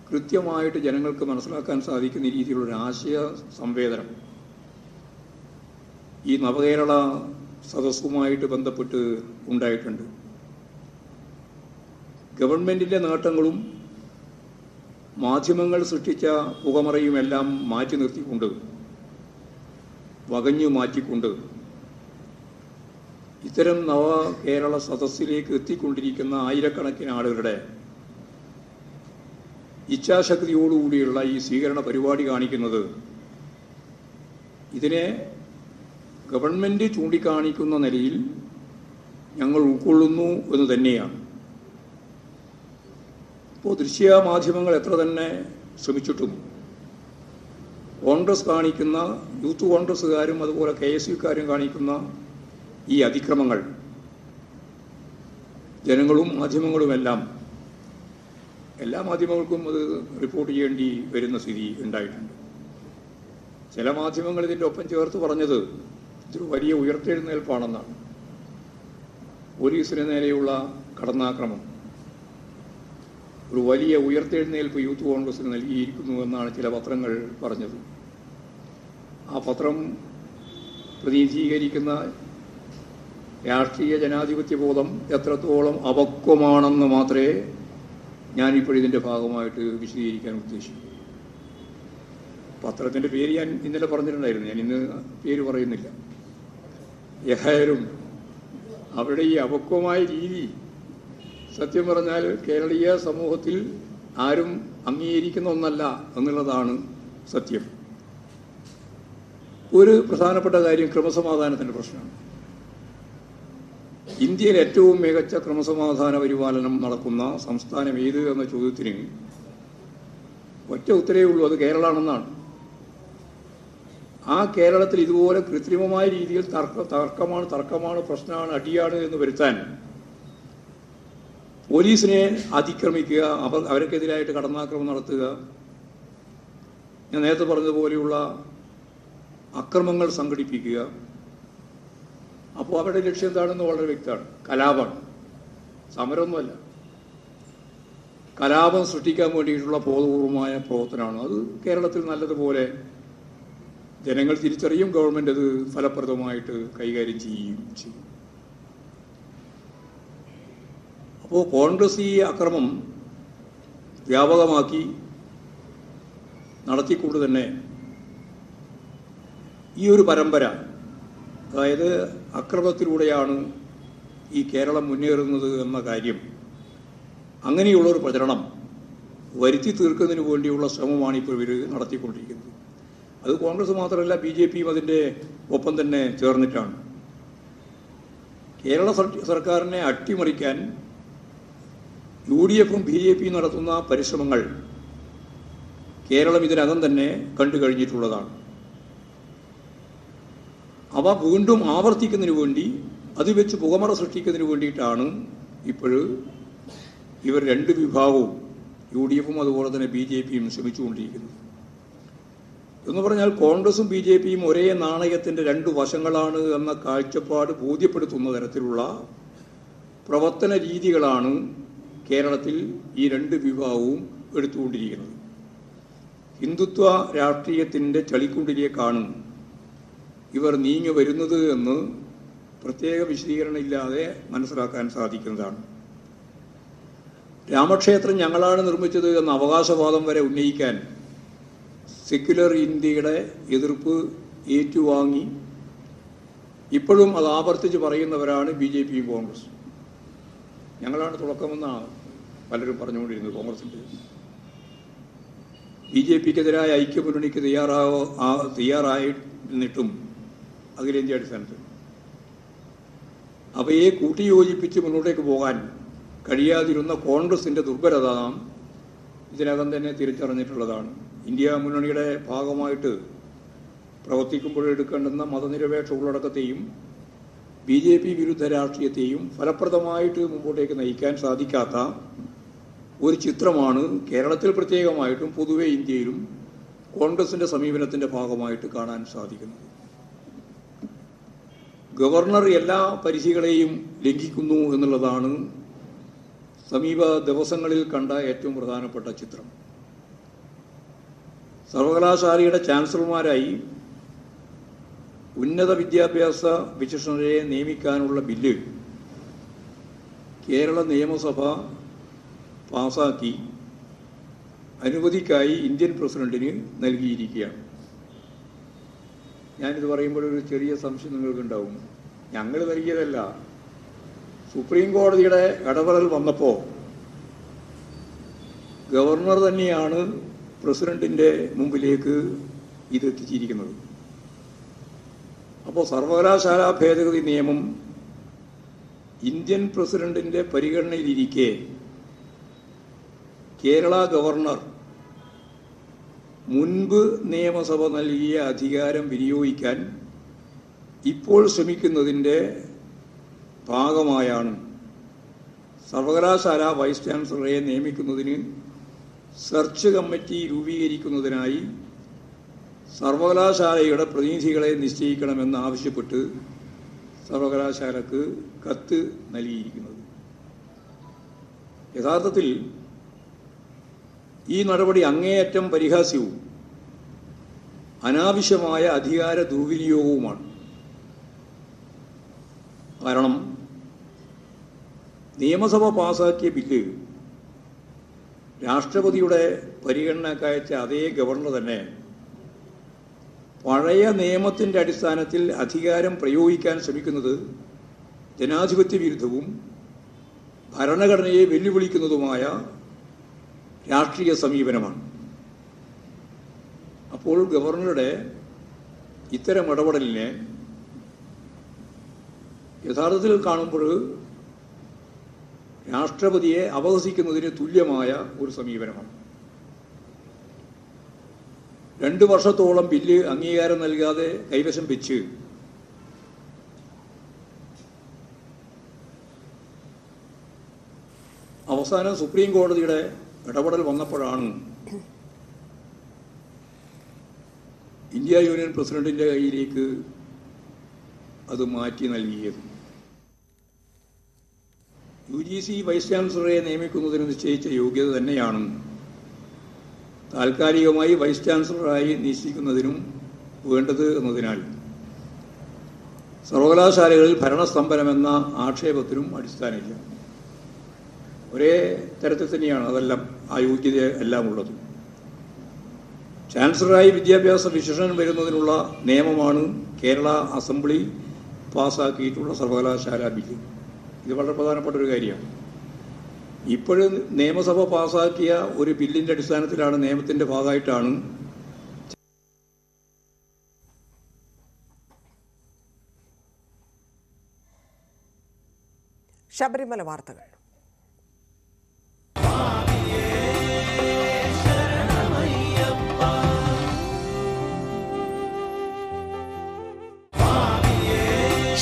കൃത്യമായിട്ട് ജനങ്ങൾക്ക് മനസ്സിലാക്കാൻ സാധിക്കുന്ന രീതിയിലുള്ള ആശയ സംവേദനം ഈ നവകേരള സദസ്സുമായിട്ട് ബന്ധപ്പെട്ട് ഉണ്ടായിട്ടുണ്ട്. ഗവൺമെൻറ്റിൻ്റെ നേട്ടങ്ങളും മാധ്യമങ്ങൾ സൃഷ്ടിച്ച പുകമറയുമെല്ലാം മാറ്റി നിർത്തിക്കൊണ്ട്, വകഞ്ഞു മാറ്റിക്കൊണ്ട് ഇത്തരം നവകേരള സദസ്സിലേക്ക് എത്തിക്കൊണ്ടിരിക്കുന്ന ആയിരക്കണക്കിന് ആളുകളുടെ ഇച്ഛാശക്തിയോടുകൂടിയുള്ള ഈ സ്വീകരണ പരിപാടി കാണിക്കുന്നത് ഇതിനെ ഗവൺമെൻറ് ചൂണ്ടിക്കാണിക്കുന്ന നിലയിൽ ഞങ്ങൾ ഉൾക്കൊള്ളുന്നു എന്ന് തന്നെയാണ്. ഇപ്പോൾ ദൃശ്യ മാധ്യമങ്ങൾ എത്ര തന്നെ ശ്രമിച്ചിട്ടും കോൺഗ്രസ് കാണിക്കുന്ന, യൂത്ത് കോൺഗ്രസ്സുകാരും അതുപോലെ KSUക്കാരും കാണിക്കുന്ന ഈ അതിക്രമങ്ങൾ ജനങ്ങളും മാധ്യമങ്ങളുമെല്ലാം, എല്ലാ മാധ്യമങ്ങൾക്കും അത് റിപ്പോർട്ട് ചെയ്യേണ്ടി വരുന്ന സ്ഥിതി ഉണ്ടായിട്ടുണ്ട്. ചില മാധ്യമങ്ങൾ ഇതിൻ്റെ ഒപ്പം ചേർത്ത് പറഞ്ഞത് ഇതൊരു വലിയ ഉയർത്തെഴുന്നേൽപ്പാണെന്നാണ്. പോലീസിന് നേരെയുള്ള കടന്നാക്രമം ഒരു വലിയ ഉയർത്തെഴുന്നേൽപ്പ് യൂത്ത് കോൺഗ്രസിന് നൽകിയിരിക്കുന്നു എന്നാണ് ചില പത്രങ്ങൾ പറഞ്ഞത്. ആ പത്രം പ്രതിനിധീകരിക്കുന്ന രാഷ്ട്രീയ ജനാധിപത്യ ബോധം എത്രത്തോളം അപക്വമാണെന്ന് മാത്രമേ ഞാനിപ്പോഴിതിൻ്റെ ഭാഗമായിട്ട് വിശദീകരിക്കാൻ ഉദ്ദേശിക്കുന്നു. പത്രത്തിൻ്റെ പേര് ഞാൻ ഇന്നലെ പറഞ്ഞിട്ടുണ്ടായിരുന്നു, ഞാൻ ഇന്ന് പേര് പറയുന്നില്ല. ഏതായാലും അവരുടെ ഈ അപക്വമായ രീതി സത്യം പറഞ്ഞാൽ കേരളീയ സമൂഹത്തിൽ ആരും അംഗീകരിക്കുന്ന ഒന്നല്ല എന്നുള്ളതാണ് സത്യം. ഒരു പ്രധാനപ്പെട്ട കാര്യം ക്രമസമാധാനത്തിൻ്റെ പ്രശ്നമാണ്. ഇന്ത്യയിൽ ഏറ്റവും മികച്ച ക്രമസമാധാന പരിപാലനം നടക്കുന്ന സംസ്ഥാനം ഏത് എന്ന ചോദ്യത്തിന് ഒറ്റ ഉത്തരവേ ഉള്ളൂ, അത് കേരളമാണെന്നാണ്. ആ കേരളത്തിൽ ഇതുപോലെ കൃത്രിമമായ രീതിയിൽ തർക്കമാണ്, പ്രശ്നമാണ്, അടിയാണ് എന്ന് വരുത്താൻ പോലീസിനെ അതിക്രമിക്കുക, അവർക്കെതിരായിട്ട് കടന്നാക്രമണം നടത്തുക, ഞാൻ നേരത്തെ പറഞ്ഞതുപോലെയുള്ള അക്രമങ്ങൾ സംഘടിപ്പിക്കുക. അപ്പോൾ അവരുടെ ലക്ഷ്യം എന്താണെന്ന് വളരെ വ്യക്തമാണ്. കലാപമാണ്, സമരമൊന്നുമല്ല. കലാപം സൃഷ്ടിക്കാൻ വേണ്ടിയിട്ടുള്ള ബോധപൂർവമായ പ്രവർത്തനമാണ്. അത് കേരളത്തിൽ നല്ലതുപോലെ ജനങ്ങൾ തിരിച്ചറിയും, ഗവൺമെൻറ് അത് ഫലപ്രദമായിട്ട് കൈകാര്യം ചെയ്യും. അപ്പോൾ കോൺഗ്രസ് ഈ അക്രമം വ്യാപകമാക്കി നടത്തിക്കൊണ്ട് തന്നെ ഈ ഒരു പരമ്പര, അതായത് അക്രമത്തിലൂടെയാണ് ഈ കേരളം മുന്നേറുന്നത് എന്ന കാര്യം, അങ്ങനെയുള്ളൊരു പ്രചരണം വരുത്തി തീർക്കുന്നതിന് വേണ്ടിയുള്ള ശ്രമമാണ് ഇപ്പോൾ ഇവർ നടത്തിക്കൊണ്ടിരിക്കുന്നത്. അത് കോൺഗ്രസ് മാത്രമല്ല, BJPയും അതിൻ്റെ ഒപ്പം തന്നെ ചേർന്നിട്ടാണ്. കേരള സർക്കാരിനെ അട്ടിമറിക്കാൻ UDFും BJPയും നടത്തുന്ന പരിശ്രമങ്ങൾ കേരളം ഇതിനകം തന്നെ കണ്ടു കഴിഞ്ഞിട്ടുള്ളതാണ്. അവ വീണ്ടും ആവർത്തിക്കുന്നതിന് വേണ്ടി, അത് വെച്ച് പുകമറ സൃഷ്ടിക്കുന്നതിന് വേണ്ടിയിട്ടാണ് ഇപ്പോൾ ഇവർ രണ്ട് വിഭാഗവും, UDFും അതുപോലെ തന്നെ BJPയും ശ്രമിച്ചുകൊണ്ടിരിക്കുന്നത്. എന്ന് പറഞ്ഞാൽ കോൺഗ്രസും BJPയും ഒരേ നാണയത്തിൻ്റെ രണ്ട് വശങ്ങളാണ് എന്ന കാഴ്ചപ്പാട് ബോധ്യപ്പെടുത്തുന്ന തരത്തിലുള്ള പ്രവർത്തന രീതികളാണ് കേരളത്തിൽ ഈ രണ്ട് വിഭാഗവും എടുത്തുകൊണ്ടിരിക്കുന്നത്. ഹിന്ദുത്വ രാഷ്ട്രീയത്തിൻ്റെ ചളിക്കുണ്ടിലേക്കാണ് ഇവർ നീങ്ങി വരുന്നത് എന്ന് പ്രത്യേക വിശദീകരണമില്ലാതെ മനസ്സിലാക്കാൻ സാധിക്കുന്നതാണ്. രാമക്ഷേത്രം ഞങ്ങളാണ് നിർമ്മിച്ചത് എന്ന അവകാശവാദം വരെ ഉന്നയിക്കാൻ സെക്യുലർ ഇന്ത്യയുടെ എതിർപ്പ് ഏറ്റുവാങ്ങി ഇപ്പോഴും അത് ആവർത്തിച്ച് പറയുന്നവരാണ് BJP കോൺഗ്രസ്. ഞങ്ങളാണ് തുടക്കമെന്നാണ് പലരും പറഞ്ഞുകൊണ്ടിരുന്നത് കോൺഗ്രസിൻ്റെ. BJPക്കെതിരായ ഐക്യമുന്നണിക്ക് തയ്യാറായിരുന്നിട്ടും അഖിലേന്ത്യാ അടിസ്ഥാനത്തിൽ അവയെ കൂട്ടിയോജിപ്പിച്ച് മുന്നോട്ടേക്ക് പോകാൻ കഴിയാതിരുന്ന കോൺഗ്രസിൻ്റെ ദുർബലത നാം ഇതിനകം തന്നെ തിരിച്ചറിഞ്ഞിട്ടുള്ളതാണ്. ഇന്ത്യ മുന്നണിയുടെ ഭാഗമായിട്ട് പ്രവർത്തിക്കുമ്പോഴെടുക്കേണ്ടുന്ന മതനിരപേക്ഷ ഉള്ളടക്കത്തെയും BJP വിരുദ്ധ രാഷ്ട്രീയത്തെയും ഫലപ്രദമായിട്ട് മുമ്പോട്ടേക്ക് നയിക്കാൻ സാധിക്കാത്ത ഒരു ചിത്രമാണ് കേരളത്തിൽ പ്രത്യേകമായിട്ടും പൊതുവെ ഇന്ത്യയിലും കോൺഗ്രസിൻ്റെ സമീപനത്തിൻ്റെ ഭാഗമായിട്ട് കാണാൻ സാധിക്കുന്നത്. ഗവർണർ എല്ലാ പരിധികളെയും ലംഘിക്കുന്നു എന്നുള്ളതാണ് സമീപ ദിവസങ്ങളിൽ കണ്ട ഏറ്റവും പ്രധാനപ്പെട്ട ചിത്രം. സർവകലാശാലയുടെ ചാൻസലർമാരായി ഉന്നത വിദ്യാഭ്യാസ വിചക്ഷണരെ നിയമിക്കാനുള്ള ബില്ല് കേരള നിയമസഭ പാസാക്കി അനുമതിക്കായി ഇന്ത്യൻ പ്രസിഡന്റിന് നൽകിയിരിക്കുകയാണ്. ഞാനിത് പറയുമ്പോൾ ഒരു ചെറിയ സംശയം നിങ്ങൾക്കുണ്ടാവും. ഞങ്ങൾ നൽകിയതല്ല, സുപ്രീം കോടതിയുടെ ഇടപെടൽ വന്നപ്പോൾ ഗവർണർ തന്നെയാണ് പ്രസിഡന്റിൻ്റെ മുമ്പിലേക്ക് ഇതെത്തിച്ചിരിക്കുന്നത്. അപ്പോൾ സർവകലാശാല ഭേദഗതി നിയമം ഇന്ത്യൻ പ്രസിഡന്റിൻ്റെ പരിഗണനയിലിരിക്കെ കേരള ഗവർണർ മുൻപ് നിയമസഭ നൽകിയ അധികാരം വിനിയോഗിക്കാൻ ഇപ്പോൾ ശ്രമിക്കുന്നതിൻ്റെ ഭാഗമായാണ് സർവകലാശാല വൈസ് ചാൻസലറെ നിയമിക്കുന്നതിന് സെർച്ച് കമ്മിറ്റി രൂപീകരിക്കുന്നതിനായി സർവകലാശാലയുടെ പ്രതിനിധികളെ നിശ്ചയിക്കണമെന്നാവശ്യപ്പെട്ട് സർവകലാശാലക്ക് കത്ത് നൽകിയിരിക്കുന്നത്. യഥാർത്ഥത്തിൽ ഈ നടപടി അങ്ങേയറ്റം പരിഹാസ്യവും അനാവശ്യമായ അധികാര ദുർവിനിയോഗവുമാണ്. കാരണം നിയമസഭ പാസാക്കിയ ബില്ല് രാഷ്ട്രപതിയുടെ പരിഗണനക്കയച്ച അതേ ഗവർണർ തന്നെ പഴയ നിയമത്തിൻ്റെ അടിസ്ഥാനത്തിൽ അധികാരം പ്രയോഗിക്കാൻ ശ്രമിക്കുന്നത് ജനാധിപത്യ വിരുദ്ധവും ഭരണഘടനയെ വെല്ലുവിളിക്കുന്നതുമായ രാഷ്ട്രീയ സമീപനമാണ്. അപ്പോൾ ഗവർണറുടെ ഇത്തരം ഇടപെടലിനെ യഥാർത്ഥത്തിൽ കാണുമ്പോൾ രാഷ്ട്രപതിയെ അപഹസിക്കുന്നതിന് തുല്യമായ ഒരു സമീപനമാണ്. 2 വർഷത്തോളം ബില്ല് അംഗീകാരം നൽകാതെ കൈവശം വെച്ച് അവസാനം സുപ്രീം കോടതിയുടെ ഇടപെടൽ വന്നപ്പോഴാണ് ഇന്ത്യ യൂണിയൻ പ്രസിഡന്റിന്റെ കയ്യിലേക്ക് അത് മാറ്റി നൽകിയത്. UGC വൈസ് ചാൻസലറെ നിയമിക്കുന്നതിന് നിശ്ചയിച്ച യോഗ്യത തന്നെയാണ് താൽക്കാലികമായി വൈസ് ചാൻസലറായി നിശ്ചയിക്കുന്നതിനും വേണ്ടത് എന്നതിനാൽ സർവകലാശാലകളിൽ ഭരണസ്തംഭനമെന്ന ആക്ഷേപത്തിനും അടിസ്ഥാനമില്ല. ഒരേ തരത്തിൽ തന്നെയാണ് അതെല്ലാം ആ യോഗ്യത എല്ലാം ഉള്ളത്. ചാൻസലറായി വിദ്യാഭ്യാസ വിശേഷണം വരുന്നതിനുള്ള നിയമമാണ് കേരള അസംബ്ലി പാസ്സാക്കിയിട്ടുള്ള സർവകലാശാല ബില്ല്. ഇത് വളരെ പ്രധാനപ്പെട്ട ഒരു കാര്യമാണ്. ഇപ്പോഴും നിയമസഭ പാസ്സാക്കിയ ഒരു ബില്ലിൻ്റെ അടിസ്ഥാനത്തിലാണ്, നിയമത്തിൻ്റെ ഭാഗമായിട്ടാണ് ശബരിമല വാർത്തകൾ.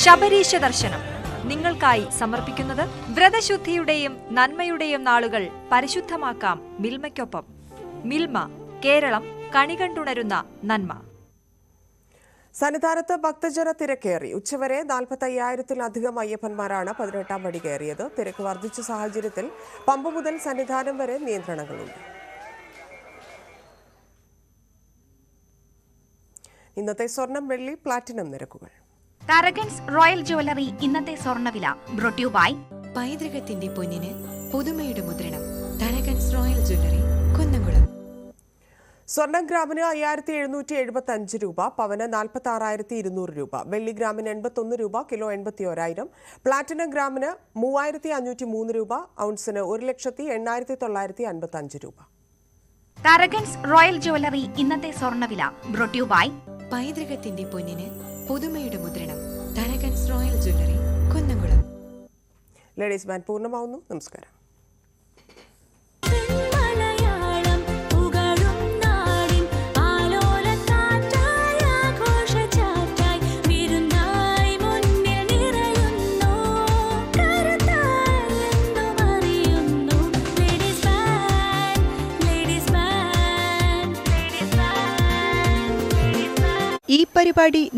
ശബരീശ ദർശനം നിങ്ങൾക്കായി സമർപ്പിക്കുന്നത് വ്രതശുദ്ധിയുടെയും നന്മയുടെയും നാളുകൾ പരിശുദ്ധമാക്കാം മിൽമയ്ക്കൊപ്പം. മിൽമ, കേരളം കണികണ്ടുണരുന്ന നന്മ. സന്നിധാനത്ത് ഭക്തജന തിരക്കേറി. ഉച്ചവരെ 45,000-ത്തിലധികം അയ്യപ്പന്മാരാണ് 18-ാം പടി കയറിയത്. തിരക്ക് വർദ്ധിച്ച സാഹചര്യത്തിൽ പമ്പ മുതൽ സന്നിധാനം വരെ നിയന്ത്രണങ്ങളുണ്ട്. ഇന്നത്തെ സ്വർണം, വെള്ളി, പ്ലാറ്റിനം നിരക്കുകൾ. കരകൻസ് റോയൽ ജ്വല്ലറി ഇന്നത്തെ സ്വർണ്ണവില ബ്രോട്ട് യു ബൈ പൈതൃകത്തിന്റെ പൊന്നിന് പുതുമയുടെ മുദ്രണം. കരകൻസ് റോയൽ ജ്വല്ലറി, കുന്നംകുളം. സ്വർണം ഗ്രാമിന് 5775 രൂപ, പവന് 46,200 രൂപ, വെള്ളി ഗ്രാമിന് 81 രൂപ, കിലോ 81,000, പ്ലാറ്റിനം ഗ്രാമിന് 3503 രൂപ, ഔൺസിന് 1,08,955 രൂപ. കരകൻസ് റോയൽ ജ്വല്ലറി ഇന്നത്തെ സ്വർണ്ണവില ബ്രോട്ട് യു ബൈ പൈതൃകത്തിന്റെ പൊന്നിന് പുതുമയുടെ മുദ്രണം. കരകൻസ് royal jewellery, Kunnamkulam. Ladies band പൂർണ്ണമാവുന്നു. നമസ്കാരം. ഈ പരിപാടി